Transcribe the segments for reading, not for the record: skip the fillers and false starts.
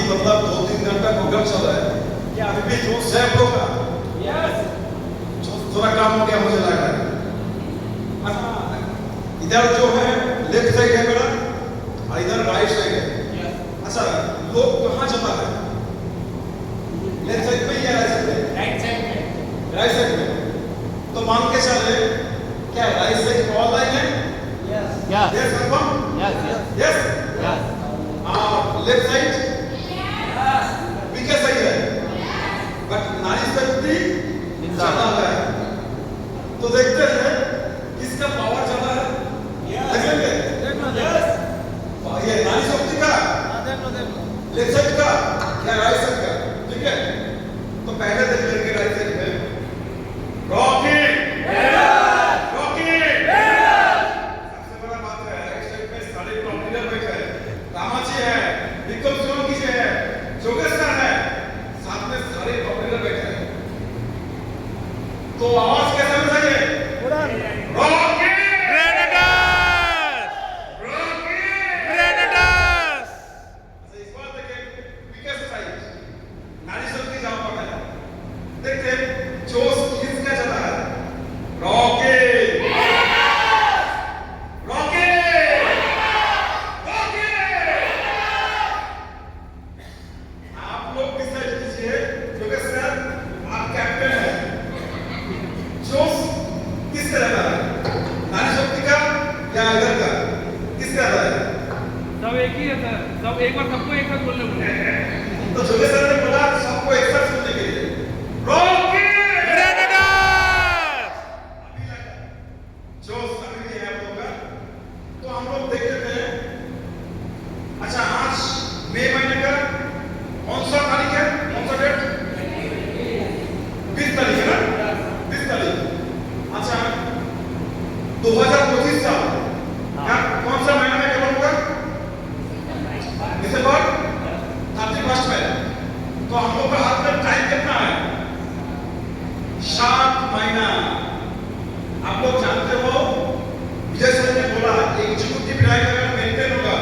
मतलब 2-3 घंटा प्रोग्राम चल रहा है, क्या अभी भी जोश है आप लोग का? यस, थोड़ा काम हो गया मुझे लग रहा है। इधर जो है लेफ्ट साइड है मेरा और इधर राइट साइड है। अच्छा, लोग कहाँ जाता है? लेफ्ट साइड में या राइट साइड में? राइट साइड में। राइट साइड में। तो मान के चले क्या राइट साइड ऑल लाइन है? Yes yes confirm? Yes yes. Left side weaker side है, बट नारी शक्ति ज्यादा है। तो देखते हैं किसका पावर ज्यादा है। देखेंगे ये नारी शक्ति का लेफ्ट साइड का या राइट साइड का, ठीक है? तो पहले देख लेंगे राइट साइड में रॉकी सबसे बड़ा बात है, राइट साइड में सारे कॉम्पिटिटर बैठे हैं, रामाची है, विक्रम सोलंकी जी है, जोगेश्वर है, साथ में सारे कॉम्पिटिटर बैठे हैं। तो आवाज कैसे होना चाहिए? रॉकी सब एक बार सबको एक साथ बोलने बोले। तो जोगे सर ने बोला सबको एक साथ सुनने के लिए रॉकी ग्रेनेडर्स। अभी लगा जो सभी भी है आप लोग का। तो हम लोग देख लेते हैं। अच्छा, आज मई महीने का कौन सा तारीख है? कौन सा डेट? 20 तारीख है ना? 20 तारीख। अच्छा, 2025 साल क्या कौन सा महीना में कब होगा? दिसंबर 31 में। तो हम लोग का हाथ में टाइम कितना है? 7 महीना। आप लोग जानते हो विजय सर ने बोला एग्जीक्यूटिव डायरेक्टर अगर मेंटेन होगा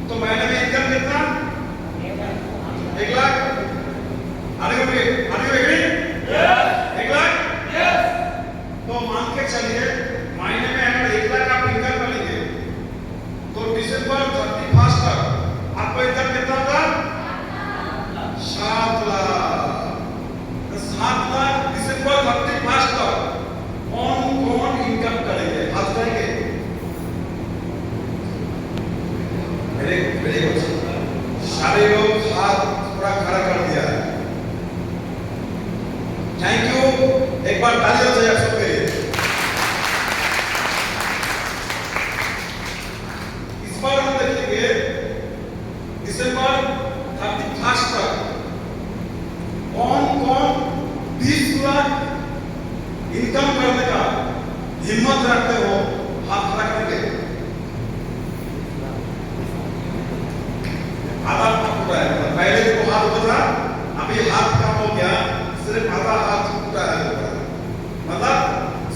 तो महीने में इनकम कितना? 1 लाख। आने को एग्री? यस। 1 लाख? यस। तो मान के चलिए महीने में अगर 1 लाख आप इनकम करेंगे तो दिसंबर 31 तक आपको इनकम कितना होगा? 7 लाख। 7 लाख दिसंबर 31 तक कौन इनकम करेंगे? हाथ उठाएंगे। मेरे को सारे लोग हाथ थोड़ा खड़ा कर दिया। थैंक यू, एक बार ताली हो जाए आप सबके लिए। इस बार हम देखेंगे दिसंबर 31 तक कौन 20 लाख इनकम करने का हिम्मत रखते हो, हाथ खड़ा करके। आधा हाथ उठा है, पहले तो हाथ उठा था, अभी हाथ कम हो गया, सिर्फ आधा हाथ उठा है, मतलब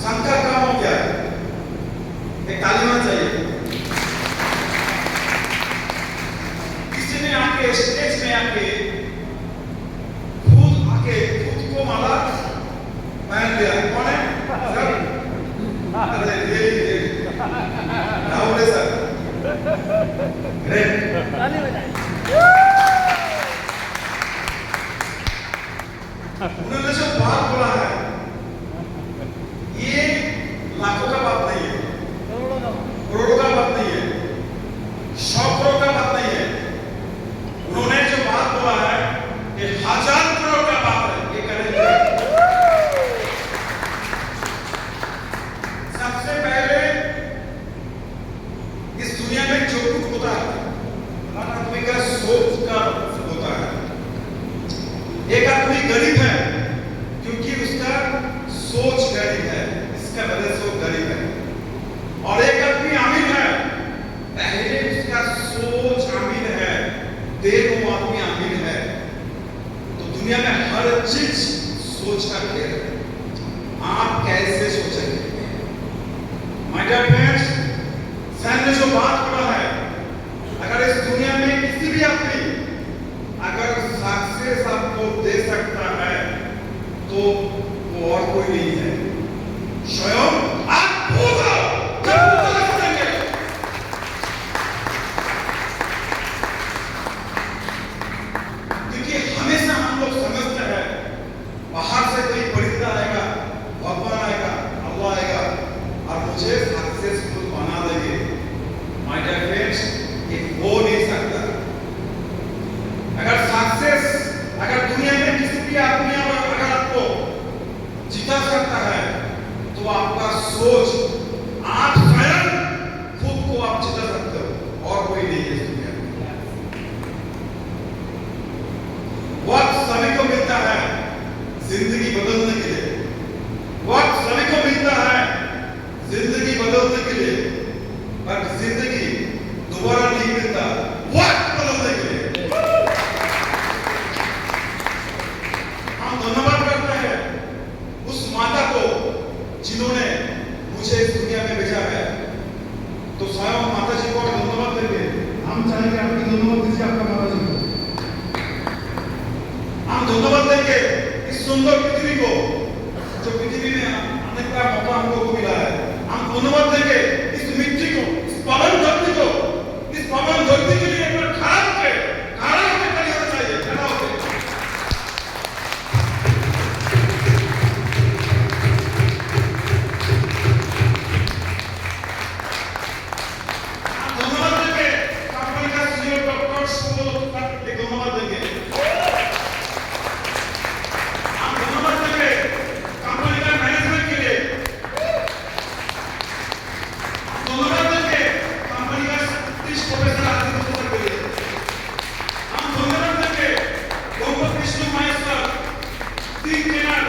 संख्या कम हो गया है। एक ताली होना चाहिए। आके स्टेज में आके खुद को माला पहन दिया। कौन है सर? अरे ये राहुल है सर। ग्रेट, ताली बजाएं। उन्होंने जो बात बोला है ये लाखों का बात नहीं है, करोड़ों का बात नहीं है, 100 करोड़ का बात नहीं है। उन्होंने जो बात बोला है कि 1000 करोड़ का बात है, ये करेंगे। सबसे पहले इस दुनिया में जो कुछ होता है हर आदमी का सोच का होता है। एक आदमी गरीब है क्योंकि उसका सोच गरीब है, इसका वजह से वो गरीब है। और एक आदमी अमीर है, पहले उसका सोच अमीर है, वो आदमी अमीर है। तो दुनिया में हर चीज सोच का खेल है। आप कैसे सोचेंगे? माय डियर फ्रेंड्स, सर ने जो बात बोला है, अगर इस दुनिया में किसी भी आदमी है इस दुनिया में। वक्त सभी को मिलता है जिंदगी बदलने के लिए, वक्त सभी को मिलता है जिंदगी बदलने के लिए, पर जिंदगी दोबारा नहीं मिलता वक्त बदलने के लिए। हम धन्यवाद करते हैं उस माता को जिन्होंने मुझे इस दुनिया में भेजा है। तो स्वयं माता जी को धन्यवाद देंगे। हम चाहेंगे आपकी धन्यवाद दीजिए आपका माता जी को। हम धन्यवाद देंगे इस सुंदर पृथ्वी को, जो पृथ्वी में आने का मौका हमको मिला है। हम धन्यवाद देंगे इस मिट्टी को, इस पवन धरती को, इस पवन धरती के लिए एक बार खड़ा होकर खड़ी होना चाहिए, खड़ा होकर। हम धन्यवाद देंगे कंपनी का सीईओ डॉक्टर सुबोध तक एक धन्यवाद देंगे। हम धन्यवाद देंगे कंपनी का मैनेजमेंट के लिए। हम धन्यवाद देंगे कंपनी का 30 प्रोफेसर अधिकारी के लिए। हम धन्यवाद देंगे गोपाल कृष्ण माहेश्वर 3 ट्रेनर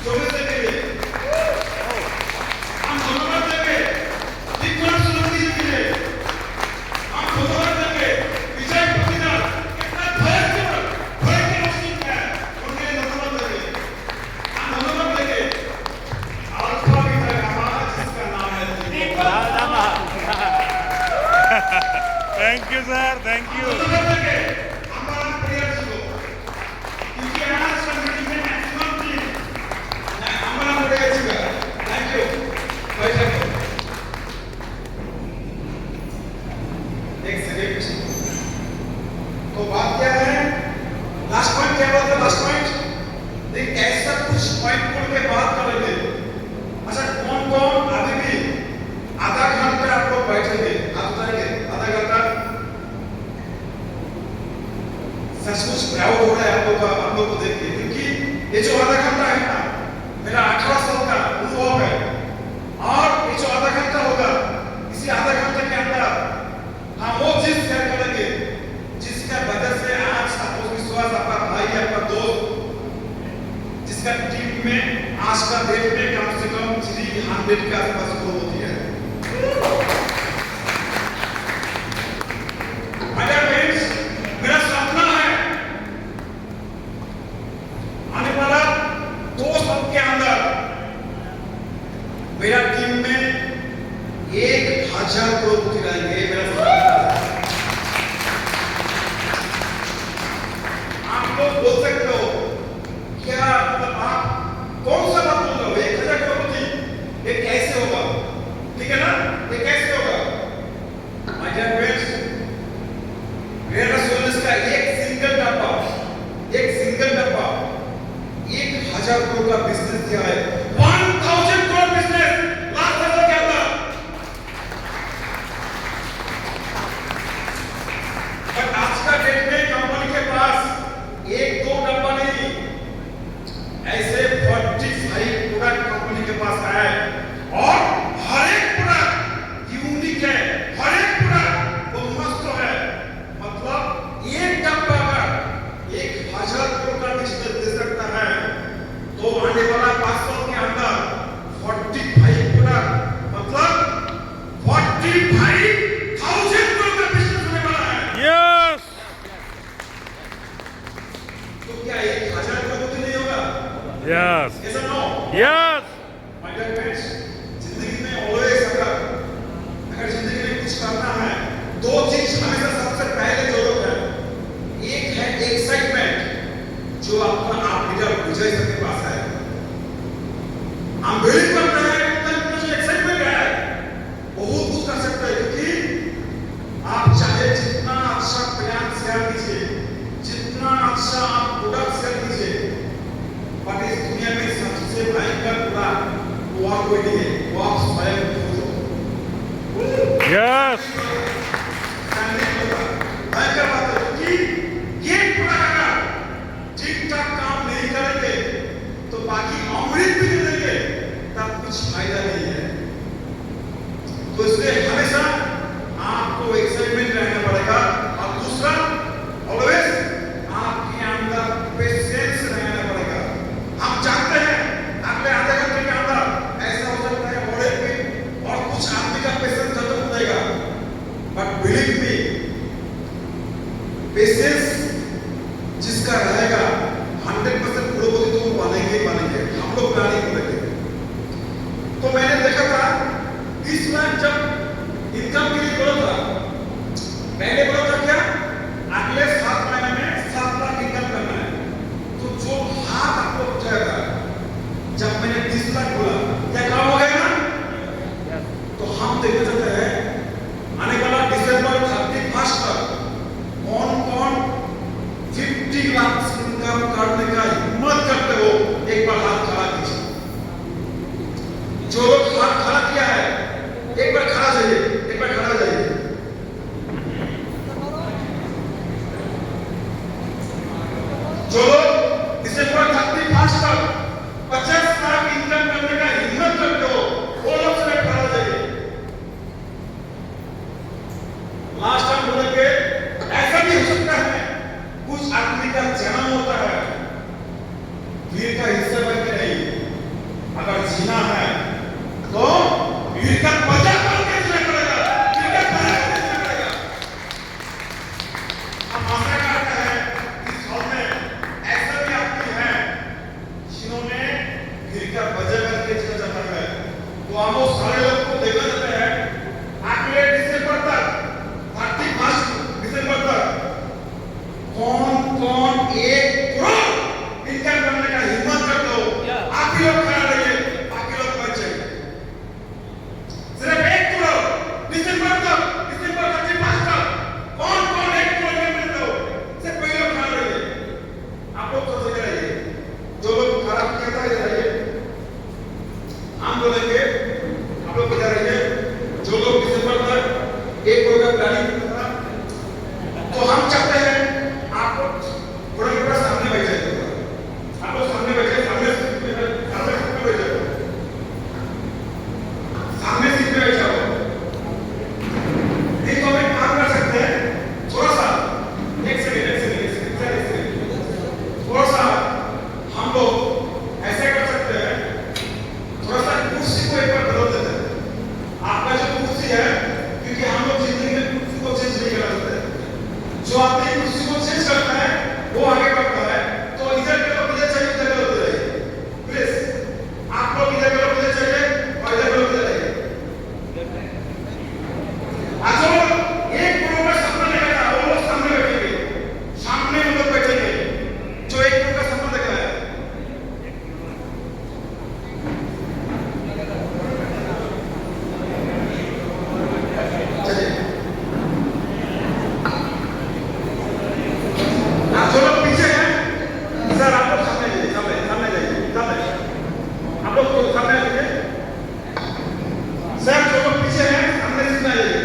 जोड़ने के लिए। हम धन्यवाद देंगे विक्रम सुरती के लिए। हम धन्यवाद देंगे विजय पतिदार कितना भयंकर मशीन है, उनके लिए धन्यवाद देंगे। हम धन्यवाद देंगे अल्फा बीटा गामा जिसका नाम है thank you sir, thank you. धन्यवाद देंगे हमारा प्रिय जी को, क्योंकि आज का मीटिंग में मैक्सिमम टीम हमारा प्रिय जी का। थैंक यू भाई साहब। एक सेकंड, तो बात क्या है, लास्ट पॉइंट क्या बात है, लास्ट पॉइंट एक ऐसा कुछ पॉइंट बोल के बात करेंगे। अच्छा, कौन कौन अभी भी आधा घंटा आप लोग बैठेंगे, आप बताएंगे आधा घंटा? सचमुच प्राउड हो रहा है आप लोग को देख के, क्योंकि ये जो आधा घंटा है ना, मेरा 18 साल का अनुभव है। और ये जो आधा घंटा होगा, इसी आधा घंटे के अंदर हम वो चीज शेयर करेंगे जिसका वजह से आज आपको विश्वास, आपका भाई, आपका दोस्त, जिसका टीम में आज का डेट में कम से कम 300 के आसपास ग्रोथ होती है। मेरा सपना है आने वाला 2 साल के अंदर मेरा टीम में 1000 ग्रोथ दिलाएंगे। मेरा सपना है। आप लोग बोल सकते हो क्या, मतलब आप कौन सा बात बोल रहे हो, 1000 करोड़ ये कैसे होगा? ठीक है ना, ये कैसे होगा? माय डियर फ्रेंड्स, मेरा सोल्यूशन का एक सिंगल डब्बा 1000 करोड़ का बिजनेस किया है। 1000 करोड़ बिजनेस लास्ट साल के अंदर। पर आज का डेट में कंपनी के पास 1-2 डब्बा नहीं, ऐसे 45 प्रोडक्ट कंपनी के पास है। और हर एक प्रोडक्ट यूनिक है, हर एक प्रोडक्ट वो मस्त है। मतलब एक डब्बा अगर 1000 करोड़ का बिजनेस दे सकता है, तो आने वाला 5 साल के अंदर 45 प्रोडक्ट, मतलब 45,000 करोड़ का बिजनेस होने वाला है। यस, तो क्या 1000 करोड़ नहीं होगा? Yes, Yes or no? Yes. My dear friends, जिंदगी में always अगर जिंदगी में कुछ करना है, 2 चीज हमेशा सबसे पहले जरूरत है। एक है एक्साइटमेंट, जो आपका आप विजय सर के पास है। हम बिलीव करते हैं कि जो एक्साइटमेंट है बहुत कुछ कर सकता है, क्योंकि आप चाहे जितना अच्छा प्लान शेयर कीजिए, जितना अच्छा आप प्रोडक्ट शेयर कीजिए, पर इस दुनिया में सबसे भयंकर प्रोडक्ट वो और कोई नहीं है, वो आप स्वयं खुद हो। यस, भयंकर बात है, क्योंकि ये प्रोडक्ट अगर ठीक-ठाक काम नहीं करेंगे तो बाकी अमृत भी नहीं देंगे, तब कुछ फायदा नहीं है। तो इसलिए हमेशा आपको एक्साइटमेंट रहना पड़ेगा। पेशेंस जिसका रहेगा 100% करोड़पति तो वो बनेंगे ही बनेंगे, हम लोग प्लानिंग करेंगे। तो मैंने देखा था इस बार जब इनकम के लिए बोला था, मैंने बोला था क्या अगले 7 महीने में 7 लाख इनकम करना है। तो जो हाथ आपको उठाएगा, जब मैंने 30 लाख बोला क्या काम हो गया ना? तो हम देखते चलते हैं आने वाला दिसंबर 31 तक कौन कौन 50 लाख इनकम करने का हिम्मत करते हो, एक बार हाथ खड़ा कीजिए। जो लोग हाथ खड़ा किया है एक बार खड़ा जाइए, एक बार खड़ा जाइए। जो लोग दिसंबर 31 तक 50 लाख इनकम करने का हिम्मत करते हो वो लोग से खड़ा जाइए। लास्ट टाइम बोलेंगे ऐसा भी हो सकता है कुछ आदमी का जन्म होता है वीर का हिस्सा बन के नहीं, अगर जीना है तो वीर का बचा करके जीना पड़ेगा, वीर का बचा करके जीना पड़ेगा। हम आशा करते हैं इस हॉल में ऐसा भी आदमी है जिन्होंने वीर का बचा करके जीना चाहता है। तो हम वो सारे लोग को देखना चाहते हैं अगले दिसंबर तक 31 दिसंबर तक कौन कौन 1 करोड़ इनकम करने का हिम्मत करते हो, आप ही लोग खड़ा रहिए, बाकी लोग बच जाइए। सिर्फ 1 करोड़ दिसंबर तक, दिसंबर 31 तक कौन कौन 1 करोड़ इनकम करते हो, सिर्फ वही लोग खड़ा रहिए। आप लोग तो जगह रहिए, जो लोग खराब किया था इधर रहिए, हम बोलेंगे आप लोग इधर रहिए। जो लोग दिसंबर तक 1 करोड़ का प्लानिंग करता था, तो हम चाहते हैं आप लोग थोड़ा सामने बैठ जाइए। आप लोग सामने बैठे, सामने सीट पे बैठ जाओ, सामने सीट पे बैठ जाओ। एक तो हम काम कर सकते हैं थोड़ा सा, एक सेकंड थोड़ा सा हम लोग ऐसे कर सकते हैं, थोड़ा सा कुर्सी को एक बार बदल देते हैं। आपका जो कुर्सी है, क्योंकि हम लोग जिंदगी में कुर्सी को चेंज नहीं कर सकते, जो आपने कुर्सी को चेंज करता है वो आगे बढ़ता है। तो इधर के लोग इधर चाहिए, इधर के लोग इधर आइए, प्लीज आप लोग इधर के लोग इधर चाहिए और इधर के लोग इधर आइए। आज जो 1 करोड़ का सपना देखा था वो लोग सामने बैठेंगे, सामने वो लोग बैठेंगे जो 1 करोड़ का सपना देखा है। चलिए आप जो लोग पीछे हैं सर, आप लोग सामने जाइए, सामने जाइए, सामने आप लोग तो सामने आइए सर। जो लोग पीछे हैं सामने से ना जाइए,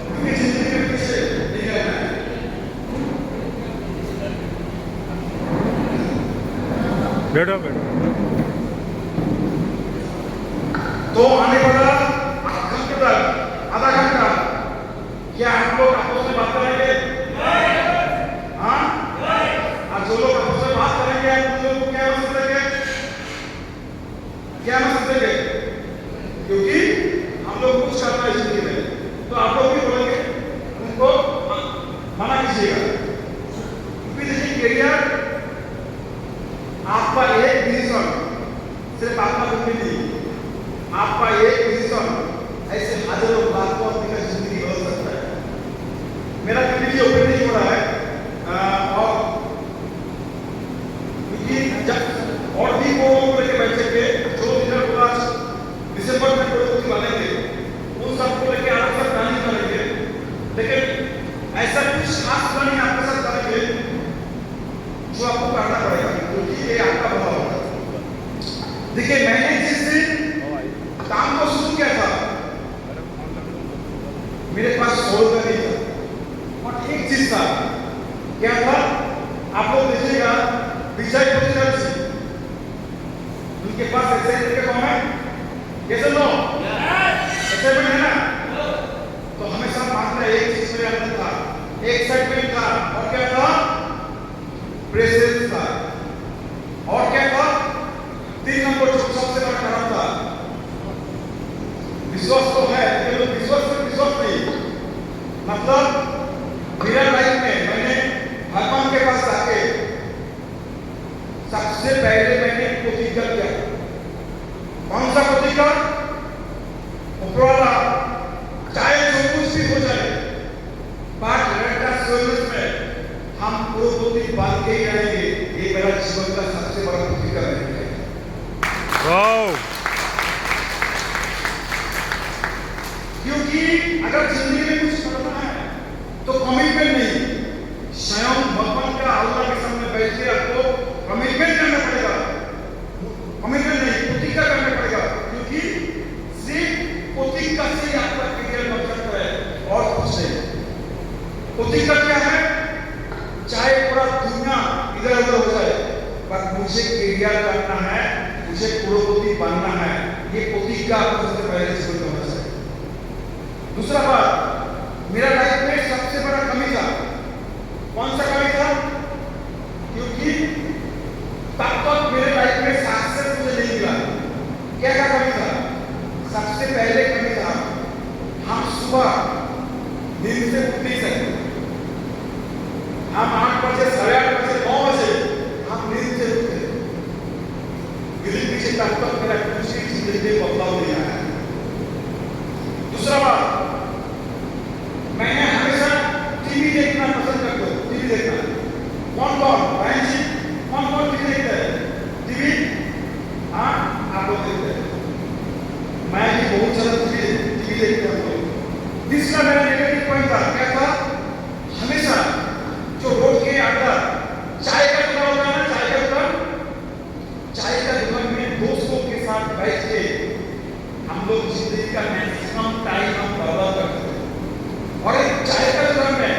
क्योंकि जिंदगी में पीछे नहीं रहना है। बैठो बैठो। तो आने वाला आधा घंटा क्या आप लोग आपस में बात करेंगे? हाँ, और जो लोग आपस में बात करेंगे उन लोगों को क्या मदद देंगे, क्या मदद देंगे? क्योंकि हम लोग कुछ करना है जिंदगी में, तो आप लोग भी बोलेंगे, उनको मना कीजिएगा। क्योंकि देखिए करियर आपका एक डिसीजन, सिर्फ आपका कुछ नहीं, आपका एक डिसीजन ऐसे हजारों लाखों आदमी का जिंदगी बदल सकता है। मेरा कभी भी ओपन नहीं हो रहा है और क्योंकि जब और भी वो लेके बैठेंगे जो इधर पूरा दिसंबर में करोड़पति बनेंगे, उन सबको लेके आप सब प्लानिंग करेंगे, लेकिन ऐसा कुछ खास प्लानिंग आपके साथ करेंगे जो आपको करना पड़ेगा, क्योंकि ये आपका भला होगा। देखिए मैंने जिस दिन काम को शुरू किया था मेरे पास 100 रुपये नहीं था, और एक चीज था, क्या था आप लोग देखिएगा, विजय पोजिशन जी उनके पास एक्साइटमेंट कौन है, कैसे लो एक्साइटमेंट है ना? तो हमेशा मानना एक चीज मेरे अंदर था, एक्साइटमेंट था, और क्या था, प्रेजेंस था, और क्या था, 3 नंबर जो सबसे बड़ा कारण था, विश्वास तो है, लेकिन विश्वास नहीं, मतलब मेरा लाइफ में मैंने लिखे ही रहेंगे ये मेरा जीवन का सबसे बड़ा फिक्र है। वाओ, क्योंकि अगर जिंदगी में कुछ करना है तो कमिटमेंट नहीं, स्वयं भगवान का अल्लाह के सामने बैठ के आपको कमिटमेंट करना पड़ेगा। कमिटमेंट नहीं, प्रतिज्ञा करना पड़ेगा, क्योंकि सिर्फ प्रतिज्ञा से ही आपका करियर बन सकता है और कुछ नहीं। प्रतिज्ञा क्या है? चाहे पूरा दुनिया इधर उधर हो जाए, पर मुझे करियर करना है, मुझे करोड़पति बनना है, ये प्रतिज्ञा आपको सबसे पहले जीवन में होना चाहिए। दूसरा बात, मेरा लाइफ में सबसे बड़ा कमी था। कौन सा कमी था? क्योंकि तब तक मेरे लाइफ में सक्सेस मुझे नहीं मिला। क्या क्या कमी था? सबसे पहले कमी था, हम सुबह नींद से उठ नहीं सकते। हम 8 बजे, 8:30 बजे, 9 बजे हम नींद से उठते। गिरी पीछे तब तक मेरा कुछ भी जिंदगी में बदलाव नहीं आया। दूसरा बात, मैंने हमेशा टीवी देखना पसंद करता हूँ। टीवी देखना कौन बहन जी कौन टीवी देखता है? टीवी, हाँ आप लोग देखते हैं, मैं भी बहुत ज्यादा टीवी देखता हूँ। तीसरा मेरा नेगेटिव पॉइंट था, क्या था? हमेशा जो रोड के अंदर चाय का दुकान होता है ना, चाय का दुकान में दोस्तों के साथ बैठ के हम लोग जिंदगी का मैक्सिमम टाइम हम बर्बाद करते हैं। और एक चाय का दुकान में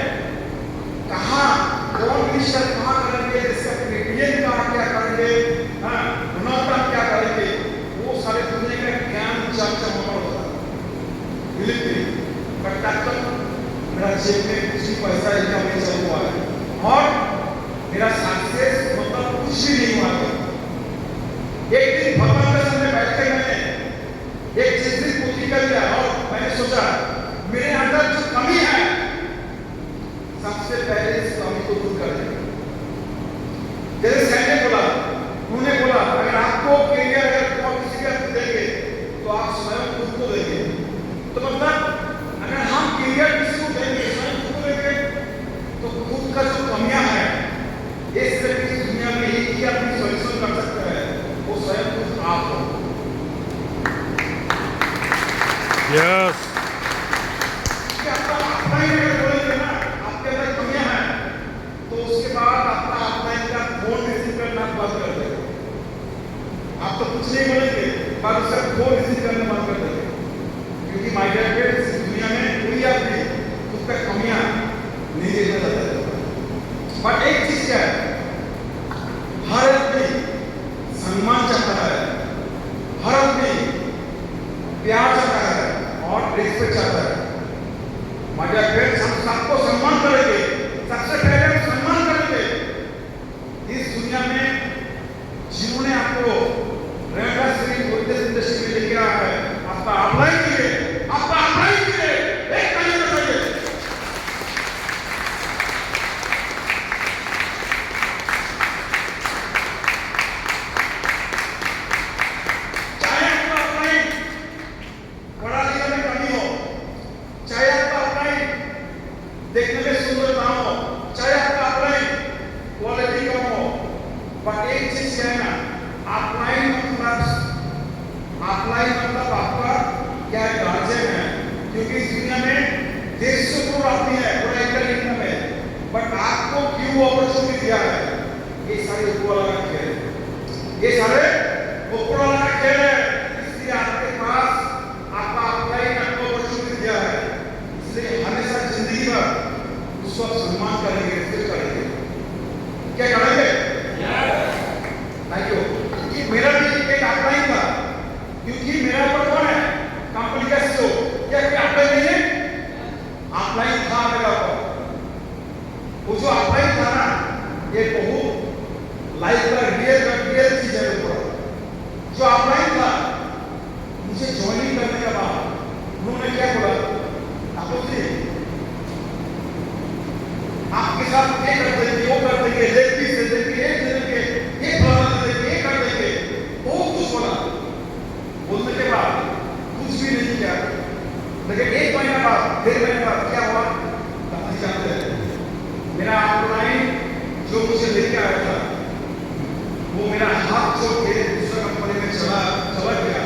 कहाँ कौन मिनिस्टर कहाँ करेंगे, इसका पीएम कहाँ क्या करेंगे, हाँ डोनाल्ड ट्रंप क्या करेंगे, वो सारे दुनिया का ज्ञान चर्चा होता है। बिलीव मी, बट तब तक मेरा जेब में कुछ भी पैसा इनकम नहीं चल हुआ है और मेरा सक्सेस मतलब कुछ भी नहीं हुआ है। एक दिन भगवान के सामने बैठ के मैंने एक चीज की पूर्ति कर दिया और मैंने सोचा मेरे अंदर जो कमी है सबसे पहले इस कमी को दूर कर दें। जैसे सैन ने बोला, उन्होंने बोला अगर आपको करियर अगर और किसी का देंगे तो आप स्वयं खुद को देंगे। तो मतलब अगर हम करियर किसी को देंगे, स्वयं खुद को देंगे, तो खुद का जो कमियां है इस तरह की दुनिया में एक ही अपनी सॉल्यूशन कर सकता है, वो स्वयं खुद आप हो। यस, अपना ही अगर बोलेंगे ना आपके अंदर कमियां हैं तो उसके बाद अपना अपना इनका फोन रिसीव करना बंद कर देगा। आप तो कुछ नहीं बोलेंगे पर उसका फोन रिसीव करना बंद कर देंगे, क्योंकि माय डियर फ्रेंड्स दुनिया में कोई आदमी खुद का कमियां नहीं देखना चाहता है। पर एक चीज क्या है, हर आदमी सम्मान चाहता है, हर आदमी प्यार चाहता है और रिस्पेक्ट चाहता है। माय डियर फ्रेंड्स हम सबको सम्मान करेंगे, सबसे पहले हम सम्मान करेंगे। इस दुनिया में जिन्होंने आपको रेखा श्री गोदरेज इंडस्ट्री में लेके आया है, आपका अप्लाई कीजिए, आपका अप्लाई कीजिए, एक कहीं ना कहीं चाहे आपका अप्लाई पढ़ा लिखा में कमी हो, चाहे आपका अप्लाई देखने में सुंदर ना हो, चाहे आपका अप्लाई क्वालिटी कम हो, पर एक चीज है ना, अप्लाई मतलब आपका क्या गार्जियन है, क्योंकि इस दुनिया में 150 करोड़ आदमी है, पूरा एकड़ इनकम है, बट आपको क्यों अपॉर्चुनिटी दिया है? ये सारे ऊपर वाला का खेल है, ये सारे ऊपर वाला का खेल है। इसलिए आपके पास आपका अप्लाई आपको अपॉर्चुनिटी दिया है, इसलिए हमेशा जिंदगी में उसको सम्मान करेंगे, रिस्पेक्ट करेंगे। क्या करेंगे? Thank you. कि मेरा भी एक अप्लाई था, क्योंकि मेरा ऊपर कौन है? कंपनी का सीईओ। क्या कोई अप्लाई नहीं है? अप्लाई था मेरा ऊपर। वो जो अप्लाई था ना, ये बहुत लाइफ का रियल चीज है। ऊपर जो अप्लाई था, मुझे ज्वाइनिंग करने के बाद उन्होंने क्या बोला, आपके साथ ये कर देंगे, वो कर देंगे, लेग पीस दे देंगे, ये दे देंगे, ये फलाना दे देंगे, ये कर देंगे, बहुत कुछ बोला। बोलने के बाद कुछ भी नहीं किया, लेकिन 1 महीना बाद 1.5 महीने बाद क्या हुआ? जानते हैं, मेरा ऑनलाइन जो मुझे लेके वो मेरा हाथ छोड़ के दूसरा कंपनी में चला गया।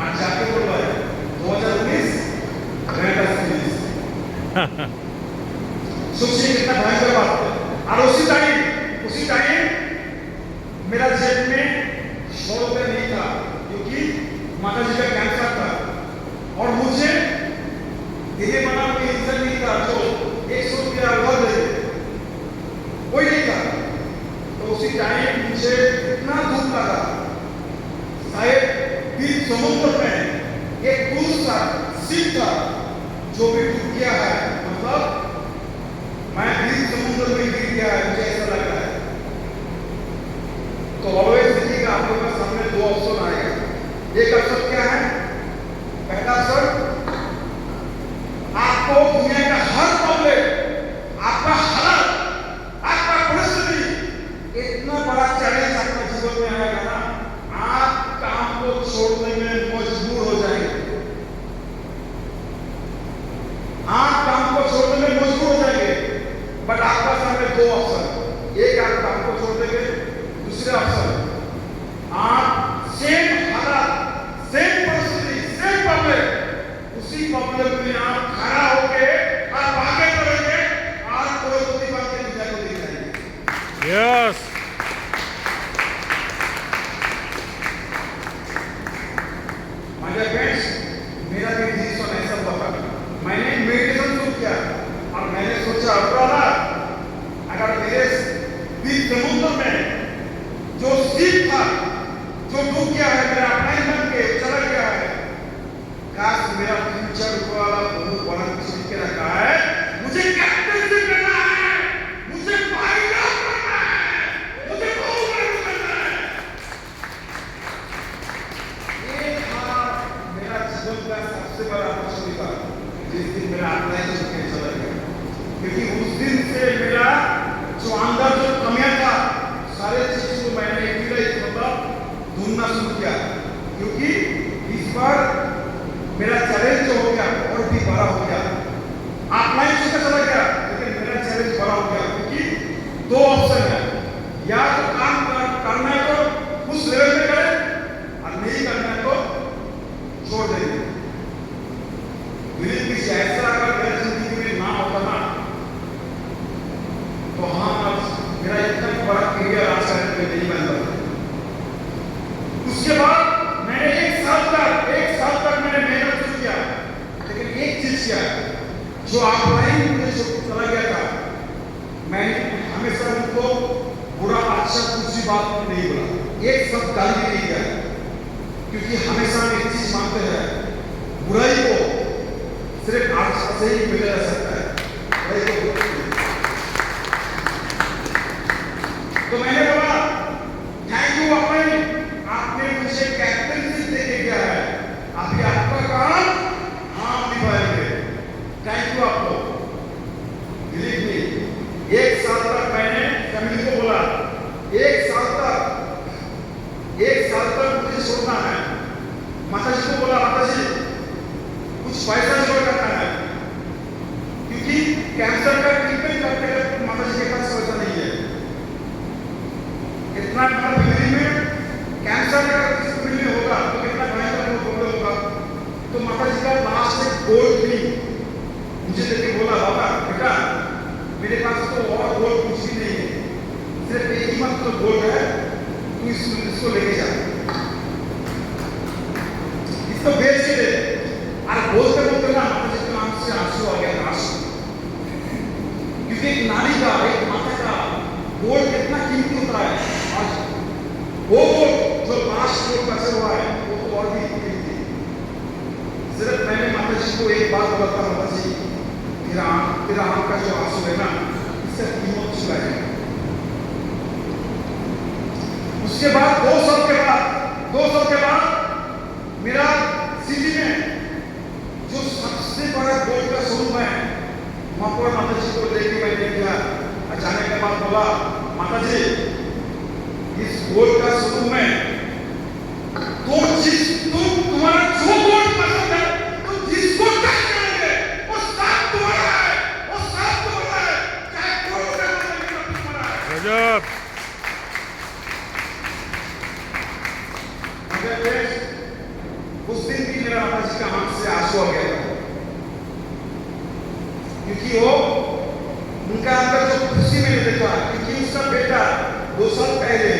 आज जाके बोल रहा है 2019 सोचिए कितना भयंकर बात है। और उसी टाइम मेरा जेब में 100 रुपये नहीं था, क्योंकि माता जी का कैंसर था और मुझे देने वाला कोई इंसान नहीं था जो 100 रुपया उधार दे दे, कोई नहीं था। तो उसी टाइम मुझे इतना दुख लगा, शायद बीच समुद्र में एक दूसरा शिप था जो भी डूब गया है, मतलब मैं बीच समुद्र में गिर गया है, मुझे ऐसा लग रहा है। तो ऑलवेज देखिएगा आपके पास सामने दो ऑप्शन आएगा। एक ऑप्शन क्या है? पहला ऑप्शन, आपको दुनिया का हर प्रॉब्लम, आपका हालत, आपका परिस्थिति इतना बड़ा चैलेंज आपके जीवन में आएगा ना, आप काम को छोड़ने में मजबूर हो जाएंगे। आप काम को छोड़ने में मजबूर हो जाएंगे। बट आपका सामने दो ऑप्शन, एक आप काम को छोड़ देंगे, दूसरा ऑप्शन आप सेम हालात, सेम परिस्थिति, सेम प्रॉब्लम, उसी प्रॉब्लम में आप खड़ा होके आप आगे बढ़ेंगे, आप करोड़पति बन के दुनिया को दिखाएंगे। यस माय डियर फ्रेंड्स, मेरा भी डिसीजन ऐसा हुआ था। मैंने मेडिटेशन शुरू किया और मैंने सोचा अगर मेरे बीच समुद्र में जो शिप था जो डूब गया है, मेरा प्लेन बन के चला गया है, काश मेरा फ्यूचर वाला बहुत बड़ा चीज के रखा है, मुझे कैप्टनशिप करना है, मुझे पायलट बनना है, मुझे बहुत बड़ा करना है। ये था मेरा जीवन का सबसे बड़ा अपॉर्चुनिटी था, जिस दिन मेरा प्लेन छूट के चला गया। क्योंकि उस दिन से मेरा जो अंदर जो कमियां था, सारे चीज को मैंने ढूंढना शुरू किया। क्योंकि इस बार मेरा चैलेंज जो हो गया और भी बड़ा हो गया। ऑफलाइन छोटा चला गया, लेकिन मेरा चैलेंज बड़ा हो गया। क्योंकि दो ऑप्शन है, या तो काम करना है तो उस लेवल पे करें, और नहीं करना है तो छोड़ देंगे। मेरी ऐसा अगर मेरी जिंदगी में ना होता ना, तो हाँ मेरा इतना बड़ा करियर आज में नहीं बनता। उसके बाद मैंने एक साल तक मैंने मेहनत किया, लेकिन एक चीज किया जो ऑफलाइन मुझे चला गया था, मैंने हमेशा उनको बुरा अच्छा कुछ भी बात नहीं बोला, एक सब गाली नहीं दिया। क्योंकि हमेशा हम एक चीज मानते हैं, बुराई को सिर्फ अच्छा से ही मिला जा सकता है, बुराई को। तो मैंने बोला थैंक यू ऑफलाइन, आपने मुझे कैप्टनशिप देके गया है, अभी आपका काम हम निभाएंगे। थैंक यू आपको। बिलीव मी, एक साल तक मैंने फैमिली को बोला, एक साल तक मुझे छोड़ना है। माता जी को बोला, माता जी कुछ पैसा जोड़ करना है, क्योंकि कैंसर का ट्रीटमेंट करते हैं, माता जी के पास पैसा नहीं है। इतना फैमिली में कैंसर का किसी में होगा तो कितना भयंकर प्रॉब्लम होगा। तो माता जी का लास्ट में गोल्ड भी मुझे देखे बोला, बाबा बेटा मेरे पास तो और गोल्ड कुछ भी नहीं है, सिर्फ एक ही मात्र गोल्ड है, तू इसको लेके जा, इसको बेच के दे। और बोलते बोलते ना माता जी के आंख से आंसू आ गया, आंसू। क्योंकि एक नारी का, एक माता का गोल्ड कितना कीमती होता है। आज वो जो लास्ट गोल्ड पैसे हुआ है वो तो और भी कीमती। सिर्फ मैंने माता जी को एक बात बोला था, माता जी तेरा आंख का जो आंसू है ना, इससे कीमत चुका है। उसके बाद 2 साल के बाद मेरा सिटी में जो सबसे बड़ा गोल्ड का शोरूम है, वहां पर माता जी को लेके मैंने गया। अचानक के बाद बोला, माता जी इस गोल्ड का शोरूम में तुम्हारा जो गोल्ड पसंद है, तुम जिसको टच करोगे वो सब तुम्हारा है, वो सब तुम्हारा है, चाहे कोई तुम्हारा है। गजब। खुशी मैंने देखा, क्योंकि उसका बेटा 2 साल पहले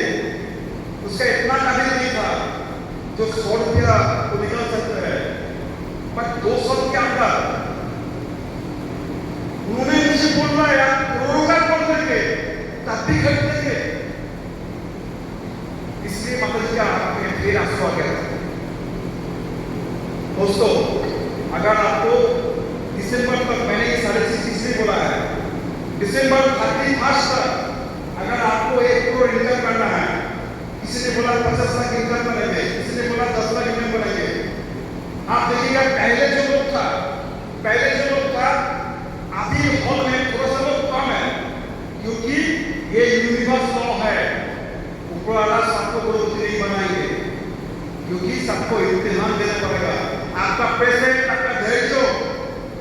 उसका इतना काबिल नहीं था जो 100 रुपया को निकाल सकता है, पर 2 साल के अंदर उन्होंने मुझे बोल रहा यार करोड़ों का बोल करके तब भी खरीद लेंगे। इसलिए मतलब क्या फिर आंसू आ गया। दोस्तों, अगर आपको दिसंबर तक, मैंने ये सारी चीज इसलिए बोला है, दिसंबर 31 तक अगर आपको 1 करोड़ इनकम करना है, किसी ने बोला 50 लाख इनकम बनेंगे, किसी ने बोला 10 लाख इनकम बनेंगे, आप देखिएगा पहले जो लोग था अभी हॉल में थोड़ा सा लोग कम है, क्योंकि ये यूनिवर्स लॉ है, ऊपर वाला सबको बढ़ोतरी नहीं बनाएंगे, क्योंकि सबको इम्तिहान देना पड़ेगा। आपका पेशेंट, आपका धैर्य,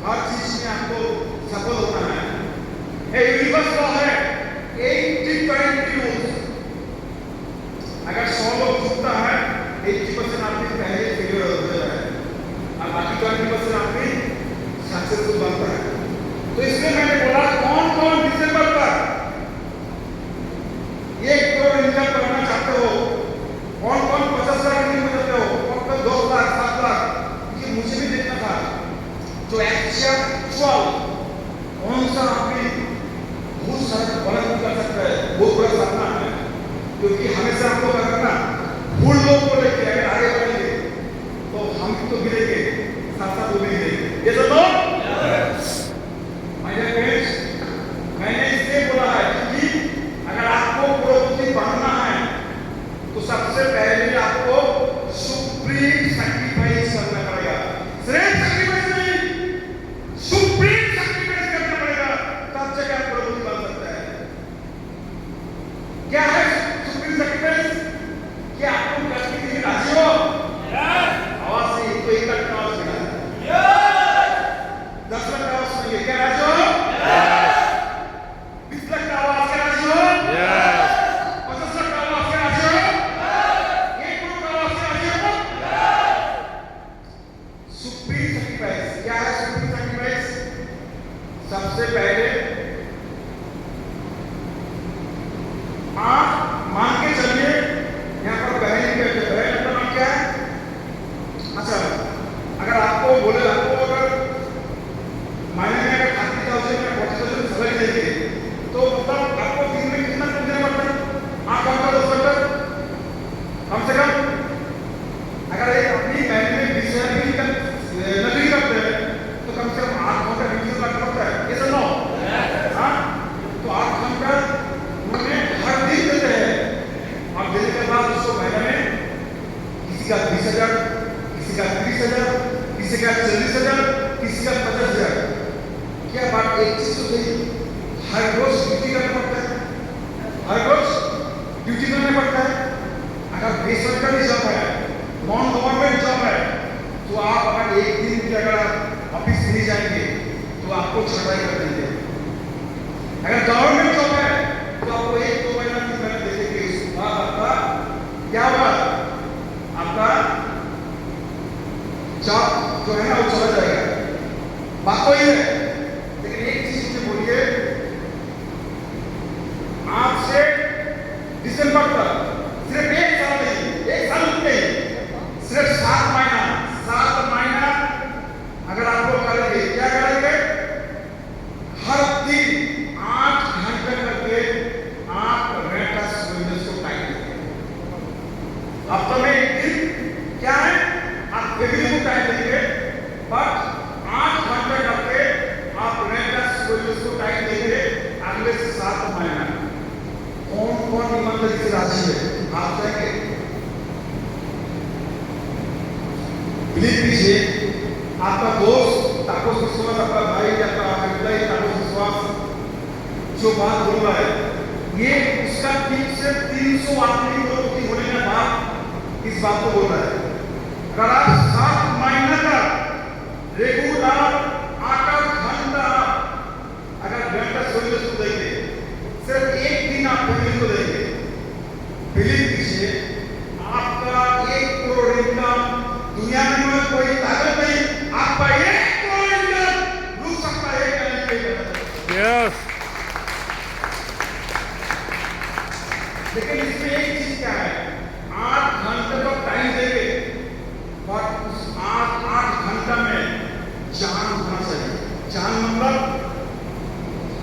हर चीज में आपको सफल होना है। ये यूनिवर्स लॉ है, 80-20 रूल्स। अगर 100 लोग झुकता है, 80% आदमी पहले फेलियर हो जाता है और बाकी 20% आदमी सक्सेसफुल बनता है। तो इसलिए मैंने बोला कौन दिसंबर तक 1 करोड़ इनकम करना चाहते हो, कौन 50 लाख इनकम करते हो, कौन 2 लाख 7 लाख, ये मुझे भी देखना था। जो एक्चुअल कौन सा आदमी बहुत सारा बड़ा कर सकता है, बहुत बड़ा सपना है, क्योंकि हमेशा हमको क्या करना, भूल लोगों को लेके अगर आगे बढ़ेंगे तो हम तो गिरेंगे, साथ वो भी गिरेंगे। ये सब लोग मैंने इसलिए बोला है कि अगर आपको करोड़पति बनना है तो सबसे पहले आपको सुप्रीम सैक्रिफाइस करना पड़ेगा। सिर्फ सैक्रिफाइस नहीं, सुप्रीम सैक्रिफाइस करना पड़ेगा, तब जाके आप करोड़पति बन सकता है। क्या है सुप्रीम सैक्रिफाइस? क्या आपको करने के लिए राजी हो? आवाज से तो 1 लाख आवाज सुना, 10 लाख आवाज सुनिए, क्या राजी हो? 20 लाख आवाज के राजी हो? 50 लाख आवाज के राजी हो? 1 करोड़ आवाज के राजी हो? सुप्रीम सैक्रिफाइस क्या है? सुप्रीम सैक्रिफाइस सबसे पहले आप मान के चलिए, यहाँ पर बहन बैठे, बहन का नाम क्या है? अच्छा, अगर आपको बोले, आपको अगर महीने में अगर 30,000 या 40,000 सैलरी देंगे तो मतलब आपको दिन में कितना काम देना पड़ता है? 8 घंटा 10 घंटा कम से कम। अगर एक अपनी महीने में 20,000 की नौकरी करते हैं तो कम से कम 8 घंटा 20 लाख पड़ता है। ये सब नो, हाँ, तो 8 घंटा उन्होंने हर दिन देते हैं, और देने के बाद उसको महीने में किसी का 20,000, किसी का 30,000, किसी का 40,000, किसी का 50,000। क्या बात, एक चीज तो सही, हर रोज ड्यूटी करना पड़ता है, हर रोज ड्यूटी करना पड़ता है। अगर बेसरकारी जॉब है, नॉन गवर्नमेंट जॉब है, तो आप अगर एक दिन भी अगर ऑफिस नहीं जाएंगे तो आपको छटाई कर देंगे। अगर गवर्नमेंट जॉब है तो आपको 1-2 महीना 3 महीना देखेंगे, उसके बाद आपका क्या होगा, आपका जॉब जो है ना वो चला जाएगा। बात तो ये है, लेकिन एक चीज मुझे बोलिए, आपसे दिसंबर तक सिर्फ 1 साल नहीं, 1 साल नहीं, सिर्फ 7 महीना अगर आपको करेंगे, क्या करेंगे, हर दिन 8 घंटे करके आप रेटस बिजनेस को टाइम देंगे। हफ्ते में 1 दिन क्या है, आप फैमिली को टाइम देंगे, बट 8 घंटे करके आप रेटस बिजनेस को टाइम देंगे अगले 7 महीना। कौन ईमानदारी से राजी है? आप कहेंगे बिलीव कीजिए, आपका दोस्त तापस विश्वास, आपका भाई, आपका एम्प्लॉय तापस विश्वास जो बात बोल रहा है, ये उसका 3 से 300 आदमी करोड़पति होने के बाद इस बात को बोल रहा है। अगर आप 7 महीने तक रेगुलर 8 घंटा अगर घंटा सोचते को देंगे, सिर्फ 1 दिन आप फैमिली को देंगे, बिलीव कीजिए आपका 1 करोड़ इनकम दुनिया में कोई ताकत नहीं, आपका 1 करोड़ इनकम रुक सकता है क्या नहीं? Yes. लेकिन इसमें एक चीज क्या है, 8 घंटे का टाइम देंगे, पर उस 8 घंटा में जान होना चाहिए। जान मतलब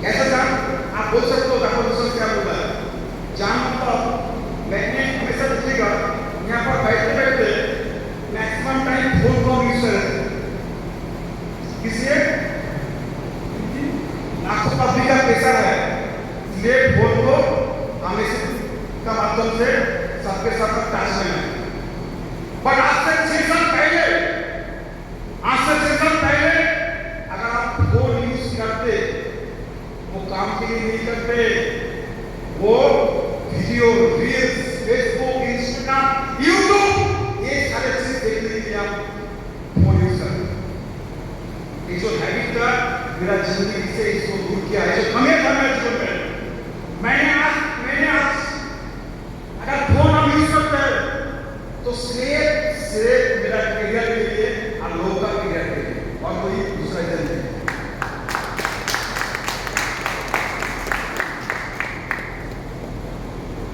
कैसा जान? आप बोल सकते हो डॉक्टर दूसरा क्या बोल रहा है? जान मतलब मैंने हमेशा देखिएगा यहाँ पर बैठते बैठते मैक्सिमम टाइम फोन को यूज करें, इसलिए लाखों पब्लिक का प्रेशर है, इसलिए फोन को हमेशा का माध्यम से सबके साथ टच में है। बट आज से 6 साल पहले अगर आप फोन यूज करते, वो काम के लिए नहीं करते, वो video, reels, Facebook, Instagram, YouTube, ये सारे चीज देखने के लिए आप फोन यूज करते। ये जो हैबिट था मेरा जिंदगी से इसको दूर किया है, जो कमियां था मेरे जीवन में। मैंने आज अगर फोन हम यूज करते हैं तो सिर्फ मेरा करियर के लिए और लोगों का करियर के लिए, और कोई दूसरा रीजन नहीं।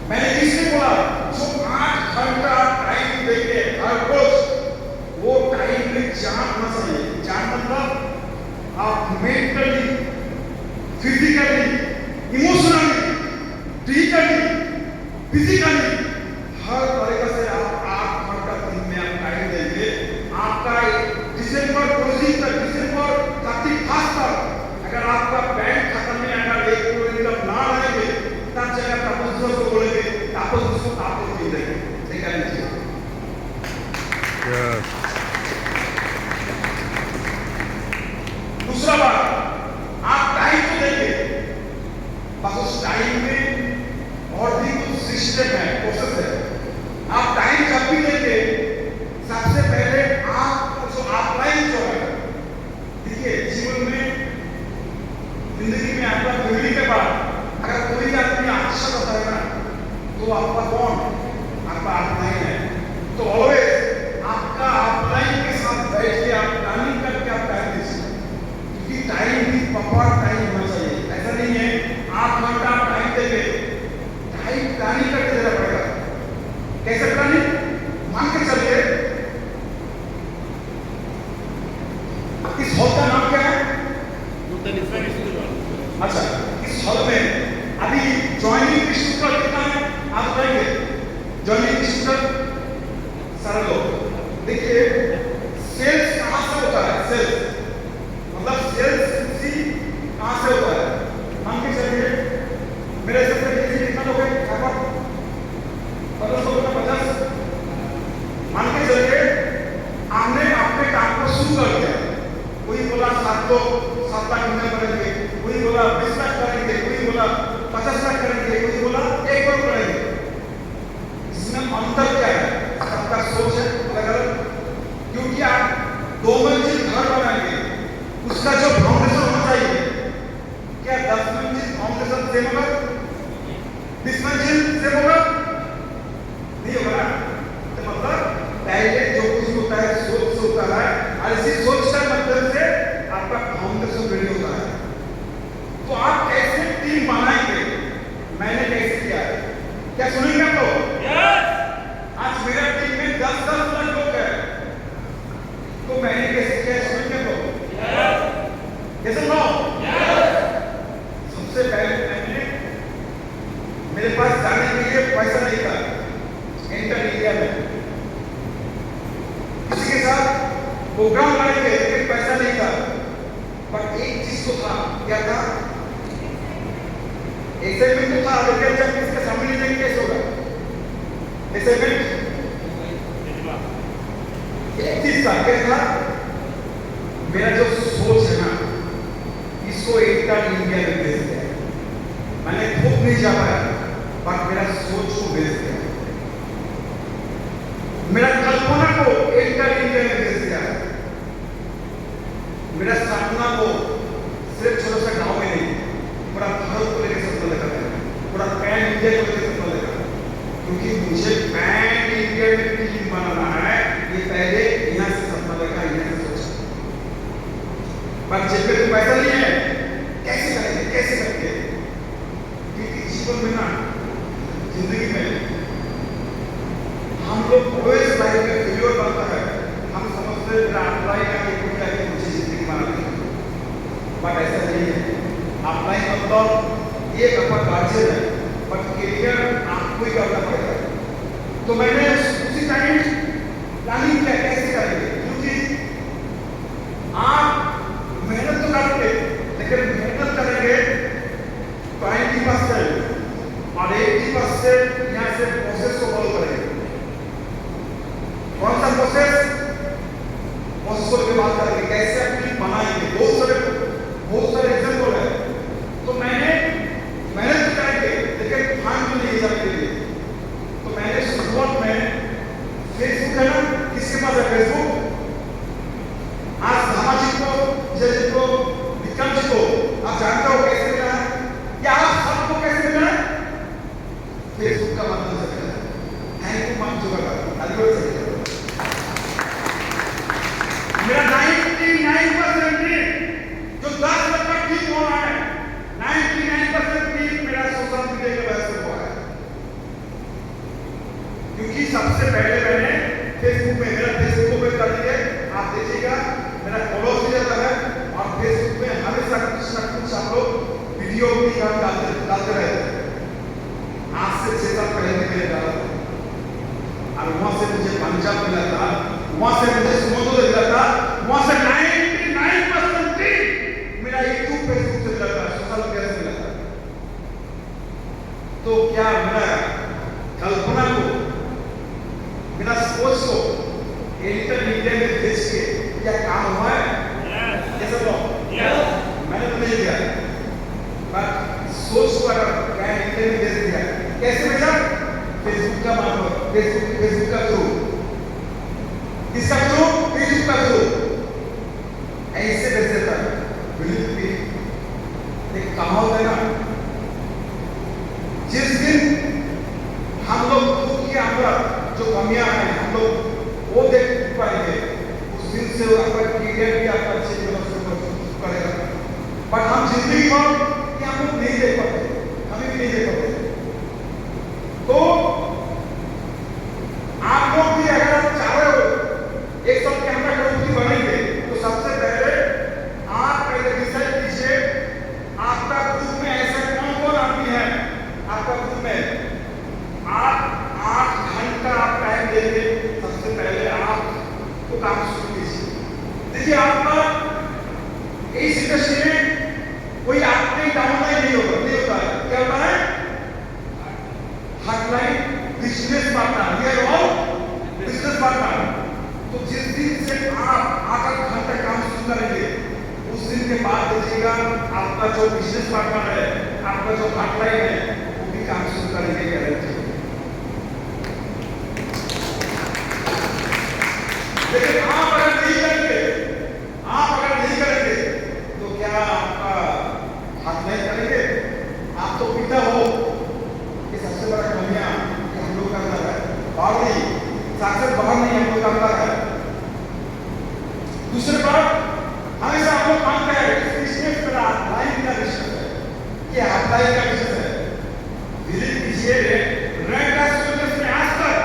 मैंने किसने बोला जो 8 घंटा टाइम देंगे हर रोज, वो टाइम में जान होना चाहिए। जान मतलब आप mentally, physically, emotionally, digitally, physically हर तरीके से आप 8 घंटा दिन में आप टाइम देंगे। आपका दिसंबर 31 तक अगर आपका बैंक खाता में अगर 1 करोड़ इनकम ना रहेंगे, तब जगह आप दूसरों को बोलेंगे, आप दूसरों को आपको दे देंगे। देखा लीजिए। दूसरा बात, आप टाइम को देंगे, बस उस टाइम में और भी कुछ सिस्टम है, प्रोसेस है। आप टाइम जब भी देंगे, सबसे पहले आप जो ऑफलाइन जो है, देखिए जीवन में, जिंदगी में आपका पीढ़ी के बाद अगर कोई आदमी अच्छा होता है ना, तो आपका कौन? आपका ऑफलाइन है। तो ऑलवेज आपका ऑफलाइन के साथ बैठ के आप प्लानिंग करके आप टाइम दीजिए, क्योंकि टाइम भी प्रॉपर टाइम होना चाहिए। ऐसा नहीं है 8 घंटा आप टाइम देंगे, टाइम प्लानिंग करके देना पड़ेगा। कैसे प्लानिंग? मान के चलिए इस हॉल का नाम क्या है? अच्छा, इस हॉल में अभी ज्वाइनिंग स्टूडेंट कितना है आप बताएंगे? ज्वाइनिंग स्टूडेंट सारे लोग। देखिए सेल्स कहां से होता है? सेल्स मतलब सेल्स कहां से होता है? मान के चलिए मेरे सबसे कितना लोग हैं यहाँ पर? 50 मान के चलिए हमने अपने काम को शुरू कर दिया। कोई बोला 7 लाख इनकम करेंगे, कोई बोला 20 लाख करेंगे, कोई बोला 50 लाख करेंगे, कोई बोला 1 करोड़ करेंगे। इसमें अंतर क्या है? सबका सोच है अलग अलग। क्योंकि आप 2 मंजिल घर बनाएंगे, उसका जो फाउंडेशन होना चाहिए, क्या 10 मंजिल फाउंडेशन सेम होगा? 20 मंजिल सेम होगा? नहीं होगा ना। तो मतलब पहले जो कुछ होता है सोच से होता है, और इसी सोच का मतलब से आपका फाउंडेशन रेडी होता है। तो आप कैसे टीम बनाएंगे? मैंने कैसे किया है, क्या सुनेंगे आप लोग? आज मेरा टीम में 10 लोग हैं, तो मैंने कैसे किया सुनेंगे लोग? कैसे लो? सबसे पहले मैंने, मेरे पास जाने के लिए पैसा नहीं था इंटर इंडिया में, किसी के साथ प्रोग्राम करेंगे लेकिन पैसा नहीं था। पर एक चीज तो था, क्या था? एक्साइटमेंट तो था, लेकिन जब किसके सामने नहीं देंगे कैसे होगा? एक्साइटमेंट एक चीज था, क्या था? मेरा जो सोच है ना, इसको इंटर इंडिया में भेज दिया। मैंने खुद नहीं जा पाया, पर मेरा सोच को भेज दिया, मेरा कल्पना को इंटर इंडिया में भेज दिया, मेरा सपना को सिर्फ छोटा सा गांव में नहीं, पूरा भारत को लेकर सपना देखा है, पूरा पैन इंडिया को लेकर सपना देखा। क्योंकि मुझे पैन इंडिया में टीम बनाना है, ये पहले यहाँ से सपना देखा, यहाँ से सोचा। पर जेब में तो पैसा नहीं है, कैसे करेंगे? कैसे करेंगे? क्योंकि जीवन में ना, जिंदगी एक आपका गार्जियन है, बट करियर आपको ही करना पड़ेगा। तो मैंने उसी टाइम प्लानिंग किया कैसे करेंगे, क्योंकि आप मेहनत तो करेंगे, लेकिन मेहनत करेंगे 20% और 80% यहाँ से प्रोसेस को फॉलो करेंगे। कौन सा प्रोसेस की बात करेंगे, कैसे अपनी बनाएंगे, बहुत सारे एग्जाम्पल है। तो मैंने मेहनत करेंगे लेकिन फाइन तो नहीं जाएंगे। तो मैंने शुरुआत में फेसबुक है ना, किसके पास है फेसबुक? आज धामा जी को, विजय जी को, विक्रम जी को आप जानते हो कैसे मिला है, या आप सबको कैसे मिला है? फेसबुक का माध्यम से मिला है। थैंक यू मान चुका था मेरा 99% जो 10 लाख का टीम हो रहा है, 99% टीम मेरा सोशल मीडिया के वजह से हुआ है। क्योंकि सबसे पहले मैंने फेसबुक में, मेरा फेसबुक पे कर दिया, आप देखिएगा मेरा फॉलो भी जाता है और फेसबुक में हमेशा कुछ ना कुछ आप लोग वीडियो भी डालते रहते हैं। आज से 6 साल पहले मैंने डाला था और वहां से मुझे पंजाब मिला था, वहां से मुझे सुमोदो मिला था, वहां से 99% टीम मेरा यूट्यूब फेसबुक से मिला था, सोशल मीडिया से मिला था। तो क्या मेरा कल्पना को, मेरा सोच को एडिटर इंडिया में भेज के क्या काम हुआ है? कैसे बोलो? मैंने तो नहीं किया, बट सोच को अगर क्या इंडिया में भेज दिया, कैसे भेजा? फेसबुक का माध्यम, फेसबुक का थ्रू, किसका थ्रू? फेसबुक का थ्रू, ऐसे भेज देता है। बिलीव मी, एक कहावत है ना, जिस दिन हम लोग खुद के अंदर जो कमियां हैं हम लोग वो देख पाएंगे, उस दिन से आपका करियर भी आपका अच्छे करेगा। बट हम जिंदगी भर कि हम लोग नहीं देख पाते, कभी भी नहीं देख पाते। तो आप लोग भी अगर आप चाह रहे हो एक साथ कैमरा ग्रुप बनेंगे, तो सबसे पहले आप डिसाइड कीजिए आपका ग्रुप में ऐसा कौन आदमी है। आपका ग्रुप में आप 8 घंटा आप टाइम देंगे, सबसे पहले आप तो काम शुरू कीजिए। देखिए आपका इस इंडस्ट्री में कोई आपके डाउनलाइन नहीं होता है। क्या होता है? हॉटलाइन बिजनेस पार्टनर, ये ऑल बिजनेस पार्टनर। तो जिस दिन से आप 8 घंटा काम शुरू करेंगे, उस दिन के बाद देखिएगा आपका जो बिजनेस पार्टनर है, आपका जो हॉटलाइन है, वो भी काम शुरू करेंगे। गारंटी। लेकिन आप अगर नहीं करेंगे तो क्या आपका हाथ नहीं करेंगे? आप तो पिता हो। ये सबसे बड़ा कमियां हम लोग का अंदर है, बाहर नहीं, साक्षर बाहर नहीं हम लोग का अंदर है। दूसरी बात, हमेशा हम लोग मानते हैं बिजनेस का लाइन का बिजनेस है, ये हाथलाई का बिजनेस है। विजिट कीजिए रेड बिजनेस में आज तक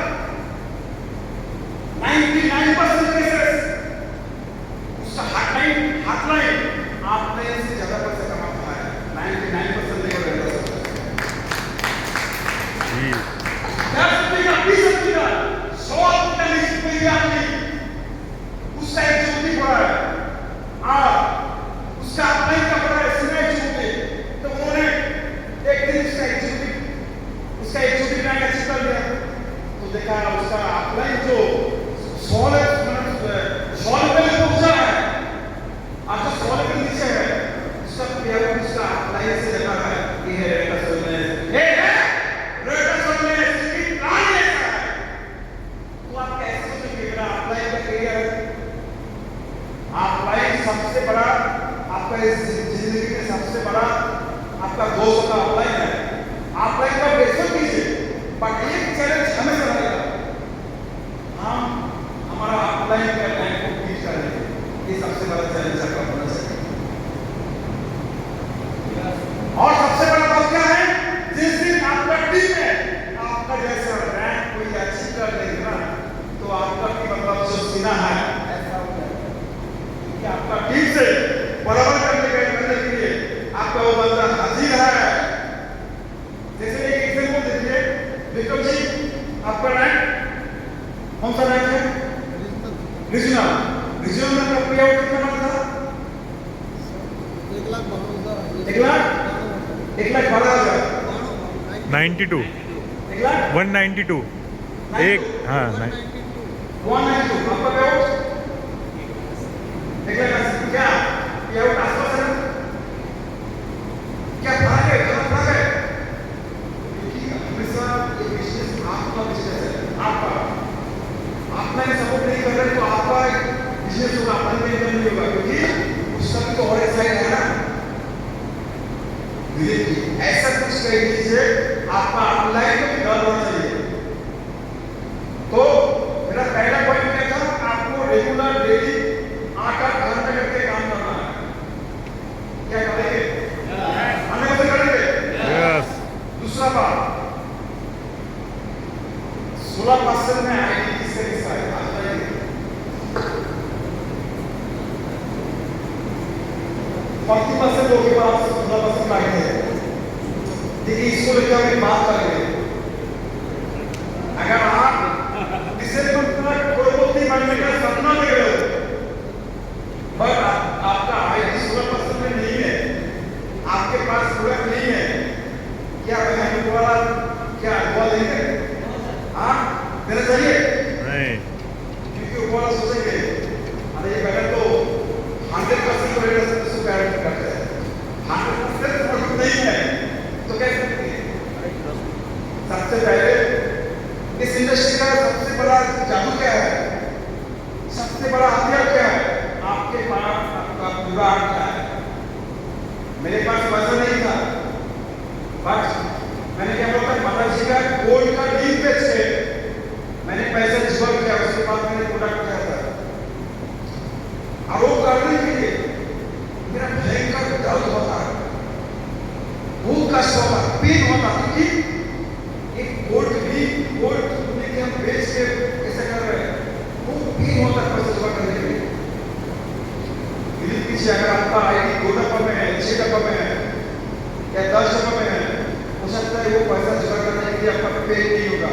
99% केसेस उसका हॉटलाइन आपने से ज्यादा पैसा कमाता है। 99% देखो रेड जी 10 रुपये 20 रुपये 100 रुपये आपने उसका एक चोटी पड़ा है, उसका अपना का पड़ा है सिलाई चोटी। तो उन्होंने एक दिन उसका एक चोटी बनाया, अच्छी कर दिया। तो देखा उसका अपना जो 100 रुपये पहुंचा है, आज जो 100 रुपये नीचे है, उसका प्यार उसका अपना से जमा है। ये है रेट का सोलने, प्लान ऐसा है। तो आप कैसे सोचेंगे मेरा अप्लाई का करियर? अप्लाई सबसे बड़ा आपका इस जिंदगी में सबसे बड़ा आपका दोस्त का अप्लाई है। अप्लाई का बेसर कीजिए, बट एक चैलेंज हमेशा रहेगा, हम हमारा अप्लाई का टाइम को बीच करेंगे। ये सबसे बड़ा चैलेंज आपका होना चाहिए। और सबसे बड़ा बात क्या है? जिस दिन आपका टीम है, आपका जैसा रैंक कोई अचीव कर लेगा, तो आपका की मतलब जो सीना है ऐसा हो जाएगा कि आपका टीम से बराबर करने के लिए आपका वो बंदा हाजिर है, 92 1 लाख 192 एक हाँ 192 आपका पेआउट 1 लाख क्या पेआउट आसपास है क्या फर्क है क्योंकि हमेशा ये बिजनेस आपका बिजनेस है आपका आपने सपोर्ट नहीं कर रहे तो आपका बिजनेस होगा अपन में इनकम नहीं होगा क्योंकि उसका भी तो और एक साइड है ना ऐसा कुछ कर दीजिए आपका ऑनलाइन में डर होना चाहिए तो मेरा पहला पॉइंट क्या था आपको रेगुलर डेली 8 घंटे करके काम करना है क्या करेंगे हमें कैसे करेंगे यस दूसरा बात 16% में आएगी किसके हिस्सा है आप बताइए 40% लोगों के पास 16% आएंगे देखिए इसको लेकर हम बात करेंगे अगर आप डिसेंबर तक करोड़पति बनने का सपना देख रहे हो पर आपका आईडी 16% में नहीं है आपके पास प्रोडक्ट नहीं है क्या बहन वाला क्या दुआ देंगे हाँ देना चाहिए नहीं क्योंकि वो वाला सोचेंगे अरे ये बहन तो 100% प्रोडक्ट उसको गारंटी करते हैं 100% प्रोडक्ट नहीं है तो कैसे करेंगे सबसे पहले इस इंडस्ट्री का सबसे बड़ा जादू क्या है सबसे बड़ा हथियार क्या है आपके पास आपका जुगाड़ क्या है मेरे पास पैसा नहीं था बट मैंने क्या बोला माता जी का गोल्ड का डील बेच के मैंने पैसा जुगाड़ किया उसके बाद मैंने प्रोडक्ट किया था और वो करने के लिए मेरा भयंकर दर्द होता है बहुत कष्ट होता पेन होता क्योंकि एक गोल्ड लेके हम बेच के कैसे कर रहे हैं वो पेन होता है पैसा जुगाड़ करने के लिए पीछे अगर आपका आईडी 2 डब्बा में है 6 डब्बा में है या 10 डब्बा में है हो सकता है वो पैसा जुगाड़ करने के लिए आपका पेन नहीं होगा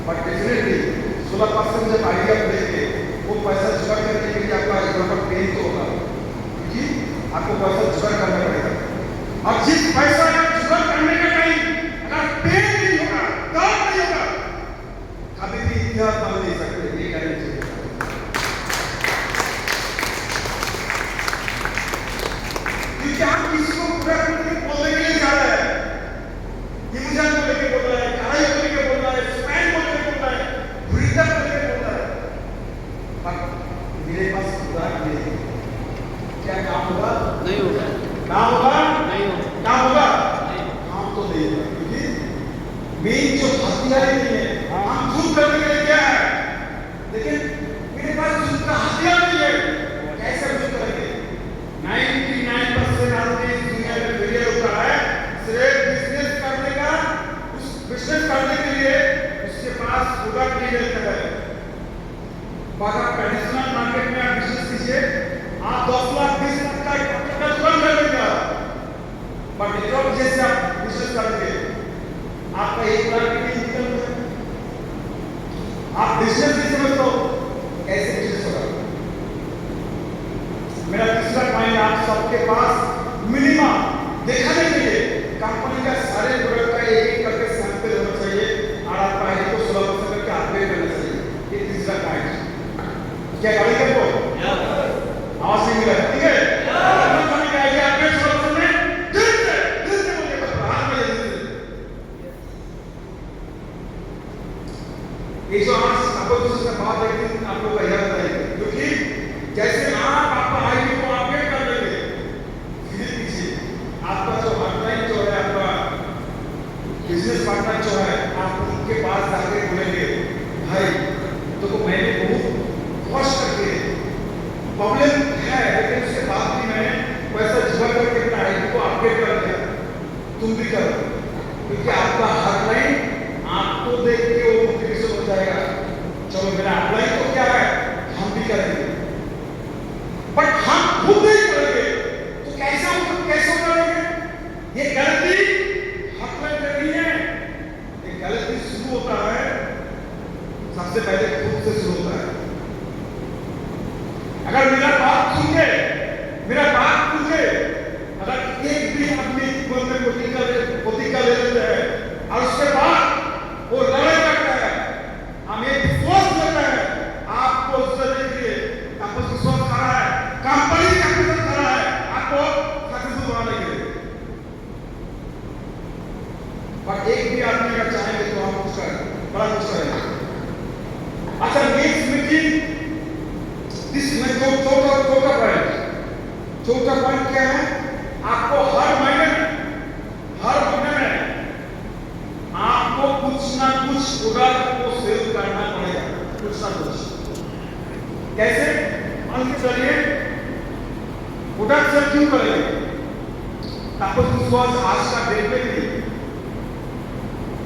बट डेफिनेटली 16% जब आईडी आप लेंगे वो पैसा जुगाड़ करने के लिए आपका यहाँ पर पेन तो होगा क्योंकि आपको पैसा जुगाड़ करना पड़ेगा और जिस पैसा आप जुगाड़ करने का टाइम अगर पेन नहीं होगा दर्द नहीं होगा कभी भी इतिहास बन नहीं सकते ये कहना चाहिए क्योंकि हम किसी को पूरा बोलने के लिए जा रहे हैं इमोशन को लेके बोल रहा है कढ़ाई को लेके बोल रहा है स्पैन को लेके बोल रहा है ब्रीदर को लेके बोल रहा है पर मेरे पास खुदा नहीं है क्या काम होगा नहीं होगा काम होगा नहीं होगा काम होगा नहीं काम तो नहीं होगा क्योंकि मेन जो हथियार नहीं है हम खुद करने के लिए क्या है लेकिन मेरे पास खुद का हथियार नहीं है कैसे खुद करेंगे 99% आदमी इस दुनिया में फेलियर होता है सिर्फ बिजनेस करने का उस बिजनेस करने के लिए उसके पास प्रोडक्ट नहीं मिलता है बाहर ट्रेडिशनल मार्केट में आप बिजनेस कीजिए आप 10 लाख 20 लाख का दुकान कर लेंगे बट नेटवर्क जैसे आप बिजनेस करेंगे आपका 1 लाख की इनकम है आप बिजनेस नहीं समझते हो कैसे बिजनेस होगा मेरा तीसरा पॉइंट आप सबके पास मिनिमम दिखाने के लिए कंपनी का सारे प्रोडक्ट का एक करके सैंपल होना चाहिए और आपका आईडी को 16% करके अपडेट करना चाहिए ये तीसरा पॉइंट क्या गाड़ी कर को आवाज नहीं मिला ठीक है कंपनी का आईडी अपडेट 16% में दिल से बोलिए हाथ में दिल से ये जो आज आपको दूसरा बात है आप लोग का याद रहेगा क्योंकि जैसे आप आपका आईडी को अपडेट कर लेंगे फिर पीछे आपका जो ऑनलाइन जो है आपका बिजनेस पार्टनर जो है आप उनके पास जाके बोलेंगे भाई तो मैंने बहुत कॉस्ट करके प्रॉब्लम है लेकिन उसके बाद भी मैंने पैसा जुगाड़ करके अपना आईडी को अपडेट कर दिया तुम भी करो क्योंकि आपका हर लाइन आपको देख के वो मोटिवेशन हो जाएगा चलो मेरा अपलाइन तो क्या है हम भी करेंगे बट हम खुद नहीं करेंगे तो कैसे करेंगे ये गलती हक में नहीं है ये गलती शुरू होता है सबसे पहले खुद से शुरू होता है अगर मेरा बात सुने अगर एक भी आदमी जीवन में पोतिका ले लेते हैं और और एक भी आदमी अगर चाहेंगे तो आप कुछ करें, बड़ा कुछ करेंगे। अच्छा, नेक्स्ट मीटिंग दिस में चौथा पॉइंट क्या है? आपको हर महीने में आपको कुछ ना कुछ प्रोडक्ट को सेल करना पड़ेगा, कुछ ना कुछ। कैसे? मान के चलिए प्रोडक्ट सेल क्यों करेंगे? आपको विश्वास आज का डेट में भी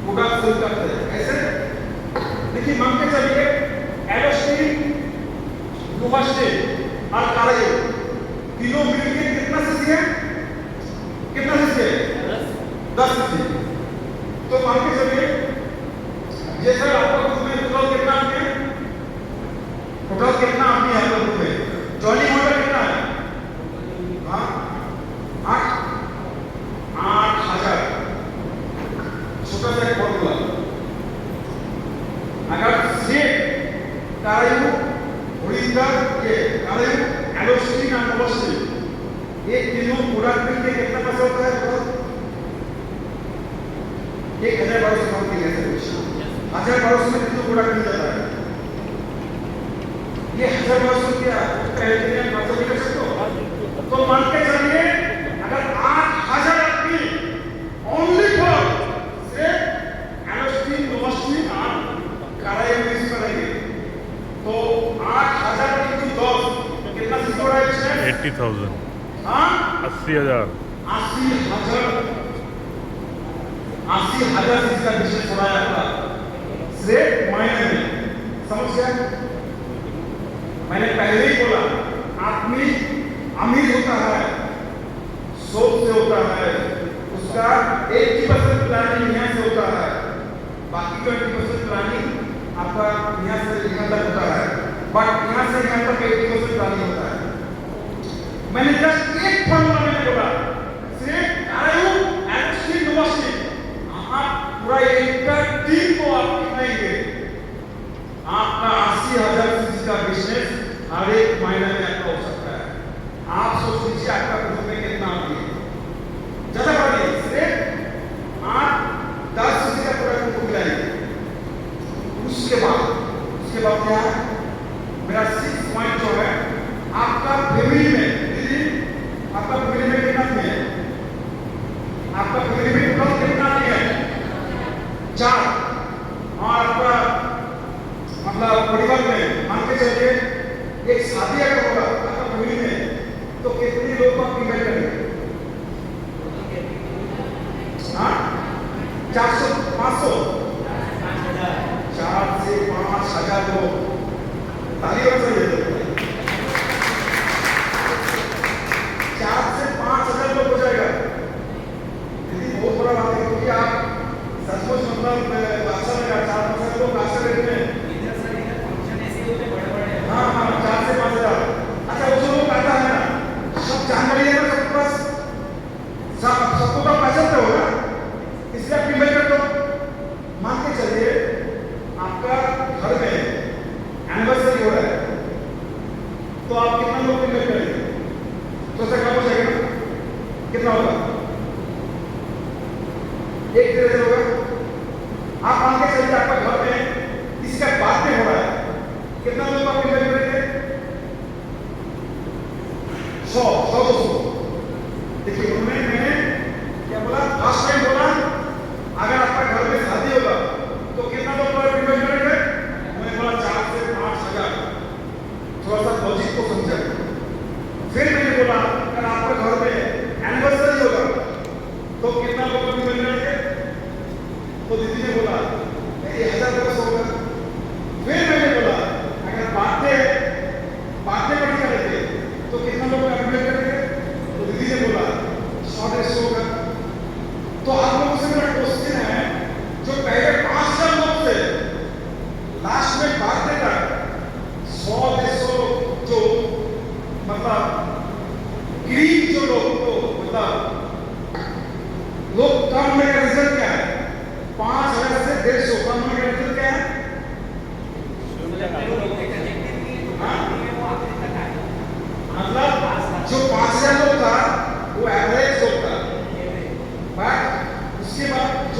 प्रोडक्ट सेल करते हैं। कैसे? देखिए, मान के चलिए एलोस्टी, नोवास्टी और कारायो तीनों मिलकर कितना सीसी है? 10 सीसी। तो मान के चलिए ये सर आपका ग्रुप में टोटल कितना आदमी है? आपका ग्रुप में जॉइनिंग ऑर्डर कितना है? हाँ, 8,000। छोटा सा एक फॉर्मूला, अगर सेट कारायो ओडिंदा के कारायो एलोस्टी और नोवास्टी ये तीनों प्रोडक्ट मिलकर कितना पैसा होता है? 1,000 समथिंग है सर, 1,000 में कितना प्रोडक्ट मिल जाता है? ये 1,000 क्या कहते हैं, मतलब नहीं कर सकते। तो मान के चलिए अगर 8,000 आदमी ओनली फॉर से एलोस्टी, नोवास्टी और कारायो यूज करेंगे तो 8,000 into 10 कितना सीसी हो रहा है इसमें? 80,000। हाँ, 80,000। 80,000 सीसी का बिजनेस हो रहा है आपका सिर्फ महीने में। समझ गया? मैंने पहले ही बोला, आदमी अमीर होता है सोच से होता है, उसका 80% प्लानिंग यहाँ से होता है, बाकी 20% प्लानिंग आपका यहाँ से यहाँ तक होता है, बट यहाँ से यहाँ तक 80% प्लानिंग होता है। मैंने जस्ट एक फॉर्मूला मैंने बोला, सिर्फ कारायो एलोस्टी, नोवास्टी, आप पूरा एक टीम को आप कितने आपका 80,000 सीसी का बिजनेस हर एक महीने में आपका हो सकता है। आप सोच लीजिए आपका ग्रुप में कितना आदमी है? ज्यादा बड़ी सिर्फ आप 10 सीसी का प्रोडक्ट को मिलाइए। उसके बाद क्या है? मेरा 6 पॉइंट जो है, आपका फैमिली में आपका फैमिली में कितना आदमी है? आपका फैमिली में टोटल कितना आदमी है? 4। और आपका मतलब परिवार में मान के चलिए एक शादी अगर होगा आपका फैमिली में तो कितने लोग को इन्वाइट करेंगे? हाँ, 400, 500, 4 से 5,000 लोग। ताली हो चाहिए। 4 से 5,000 लोग हो जाएगा। यदि बहुत बड़ा बात है, क्योंकि आप सचमुच मतलब बादशाह में 4,000 लोग बादशाह रेट में। हाँ, 4 से 5,000। अच्छा, वो जो लोग आता है ना, सब जानकारी है ना सबके पास, सबको तो पहचानते हो ना, इसलिए आप इन्वाइट करते हो। मान के चलिए आपका घर में एनिवर्सरी हो रहा है तो आप कितना लोग इन्वाइट करेंगे? तो सर कब हो जाएगा? कितना होगा? 1-1.5 होगा। आप मान के चलिए आपका घर में किसी का बर्थडे हो रहा है, कितना लोग आप इन्वाइट करेंगे? 100-200। देखिए, उन्होंने मैंने क्या बोला? लास्ट टाइम बोला अगर आपका घर में शादी होगा तो कितना लोग आप इन्वाइट करेंगे? मैंने बोला 4 से 5,000। थोड़ा सा लॉजिक को समझा। फिर मैंने बोला अगर आपके घर में एनिवर्सरी होगा तो कितना लोग आप इन्वाइट करेंगे? तो दीदी ने बोला 1,000 होगा। फिर मैंने बोला अगर बातें पार्टी करेंगे तो कितना लोग इन्वाइट करेंगे?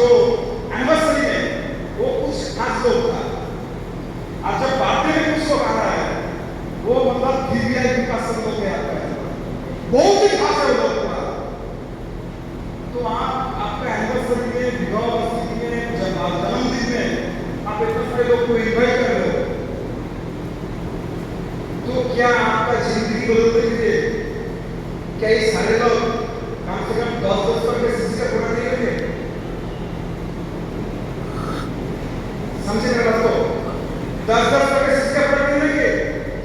जो एनिवर्सरी है वो कुछ खास लोग था, और जब बर्थडे में कुछ लोग आ रहा है वो मतलब वीवीआईपी का सब लोग आता है, बहुत ही खास है वो लोग। तो आप आपका एनिवर्सरी में, विवाह वार्षिकी में, जन्मदिन में आप इतने सारे लोग को इनवाइट कर रहे हो, तो क्या आपका जिंदगी बदलने के लिए क्या ये सारे लोग कम से कम 10-10 करके सीसी का फोटो नहीं लेंगे? समझे मेरा बात को? 10-10 करके सीसी का फोटो नहीं लेंगे,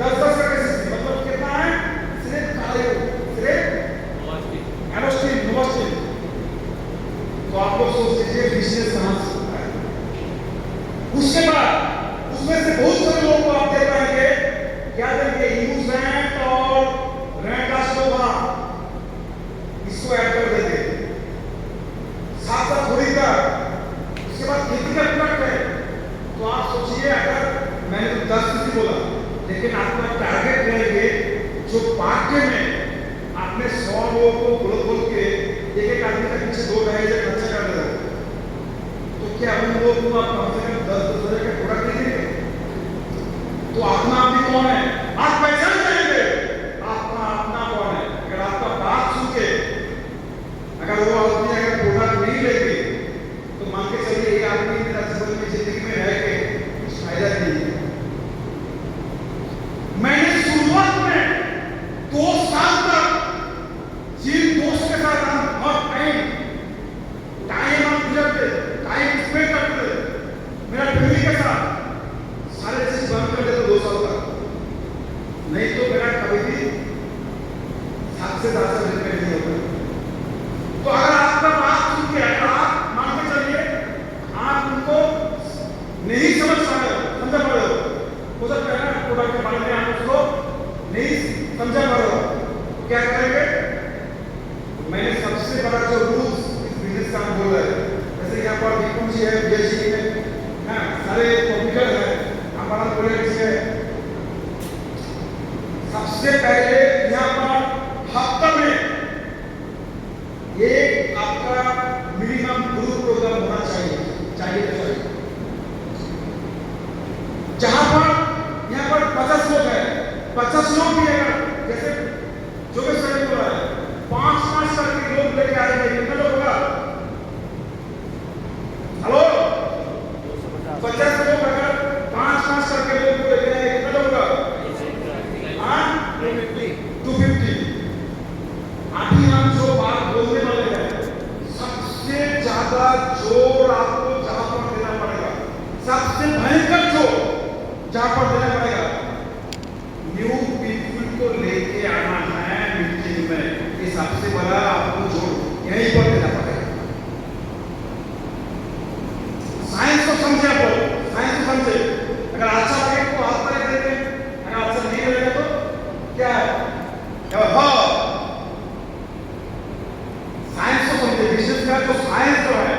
10-10 करके सीसी मतलब कितना है? सिर्फ नोवास्टिन। तो आप लोग सोच लीजिए बिजनेस कहां से होता है। उसके बाद उसमें से बहुत सारे लोगों को आप दे पाएंगे, क्या देंगे? यूज रेंट और रेंट आशोभा, इसको ऐड कर देंगे, साथ साथ खरीदार। उसके बाद खेती का प्रोडक्ट है, तो आप सोचिए अगर मैंने तो 10 फीसदी बोला, लेकिन आपका टारगेट रहेंगे जो पार्टी में आपने 100 लोगों को बोल के एक आदमी के पीछे 2-2.5 खर्चा कर रहे हो, तो क्या उन लोगों को आप कम से कम 10-10 हजार का प्रोडक्ट नहीं देंगे? तो अपना आप कौन है? आप पहचान जाएंगे आपका अपना कौन है। अगर आपका बात सुन के अगर वो आदमी अगर प्रोडक्ट नहीं लेंगे तो मान के चलिए ये आदमी मेरा जीवन में जिंदगी में रह के कुछ फायदा नहीं है। मैंने शुरुआत में 2 साल तक जिन दोस्त के साथ हम बहुत टाइम हम गुजरते, टाइम स्पेंड करते, मेरा फैमिली के साथ सारे चीज बंद कर देते 2 साल तक, नहीं तो मेरा कभी भी 7 से 10 दिन में नहीं होता। तो अगर आपका बात सुन के अगर आप मान के चलिए आप उनको नहीं समझ पा रहे हो, समझ पा रहे हो सकता है ना प्रोडक्ट के बारे में आप उसको नहीं समझा पा रहे हो, क्या करेंगे? मैंने सबसे बड़ा जो रूल्स इस बिजनेस का बोल रहा है, जैसे यहाँ पर विपुल जी है, बीएससी में हाँ सारे कंप्यूटर है, हमारा प्रोजेक्ट है। सबसे पहले यहाँ पर हफ्ते में एक आपका मिनिमम ग्रुप प्रोग्राम होना चाहिए। जहां पर यहाँ पर 50 लोग है, 50 लोग भी है, जैसे जो भी सर बोला है 5-5 करके लोग लेके आएंगे, कितना लोग होगा? हेलो 50 लोग अगर 5-5 करके लोग लेके आएंगे कितना लोग होगा? 250। अभी हम जो बात बोलने वाले हैं सबसे ज्यादा जोर आपको जहां पर देना पड़ेगा, सबसे भयंकर जोर जहां पर देना पड़ेगा, न्यू पीपल को लेके आना है मीटिंग में। ये सबसे बड़ा आपको जोर यहीं पर देना पड़ेगा। साइंस को समझे आप लोग, साइंस को समझे। अगर अच्छा लगे तो हाथ पर देंगे, अगर अच्छा नहीं लगेगा तो क्या है? हाँ साइंस को समझे। बिजनेस का जो साइंस जो है,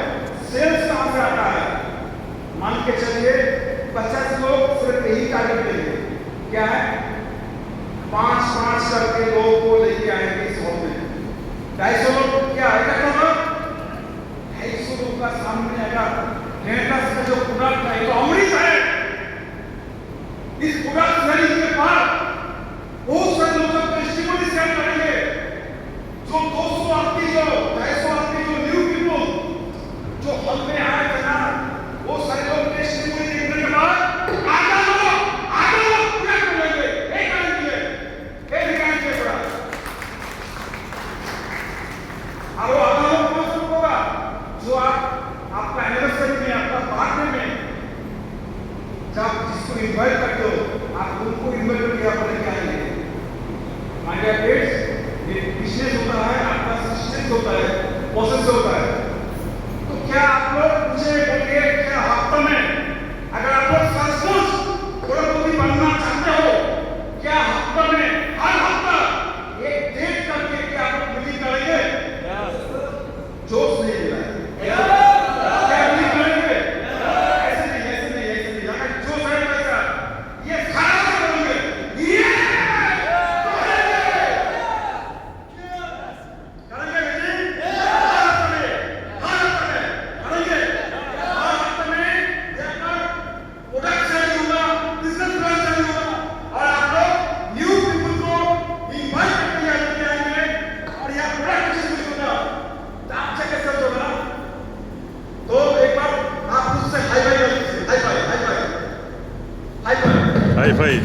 सेल्स कहां से आता है? मान के चलिए 50 लोग सिर्फ यही टारगेट लेंगे, क्या है? 5-5 करके लोगों को लेके आएंगे इस हॉल में। 250 लोग क्या इकट्ठा होगा? 250 लोग का सामने अगर नेटस का जो प्रोडक्ट है तो अमृत है, इस प्रोडक्ट खरीदने के बाद बहुत सारे लोग टेस्टिमोनी शेयर करेंगे। जो 200 आदमी जो 250 आदमी जो न्यू पीपल जो हॉल में आए थे ना, वो सारे लोग टेस्टिमोनी देखने के बाद आधा लोग पूरा कर लेंगे। एक दुकान के बड़ा और वो आधा लोग कौन सा होगा? जो आपका एनिवर्सरी में, आपका बर्थडे में जब जिसको इनवाइट करते हो आप उनको इनवाइट करके आप लेके आएंगे। माय डियर फ्रेंड्स, ये बिजनेस होता है, आपका सिस्टम होता है, प्रोसेस होता है। तो क्या आप लोग मुझे बोलिए, क्या हफ्ते में अगर आप लोग सचमुच करोड़पति बनना चाहते हो, क्या हफ्ते में हर हफ्ता एक डेट करके क्या आप लोग मीटिंग करेंगे? जोश नहीं मिला है क्या मीटिंग करेंगे? ऐसे नहीं अगर जोश है पैसा ये खड़ा करेंगे, ये करेंगे मीटिंग हर हफ्ते में करेंगे। High five.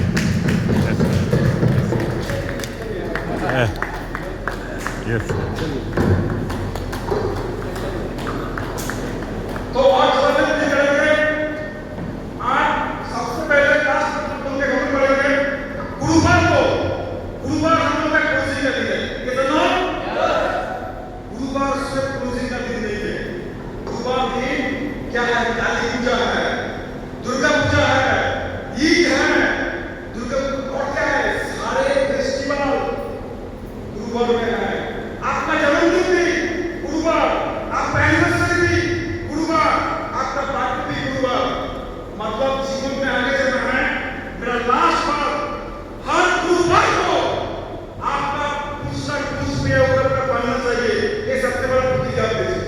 Yes. तो आज समय नहीं करेंगे। आज सबसे पहले क्लास उनके हम पढ़ेंगे गुरुवार को। गुरुवार हम लोग का क्लोजिंग का दिन है। कितना? गुरुवार से क्लोजिंग का दिन नहीं है। गुरुवार दिन क्या है? काली पूजा है, दुर्गा पूजा है, ईद है, दुर्गा और क्या है? सारे फेस्टिवल गुरुवार में है। आपका जन्मदिन भी गुरुवार, आपका एनिवर्सरी भी गुरुवार, आपका बर्थडे भी गुरुवार। मतलब जीवन में आगे चलना है। मेरा लास्ट बार हर गुरुवार को आपका पुस्तक पुष्प पढ़ना चाहिए। ये सबसे बड़ा प्रतिज्ञा दीजिए।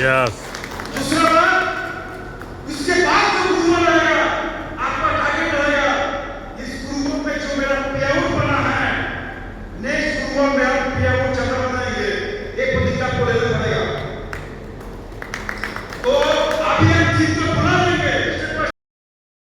Yes.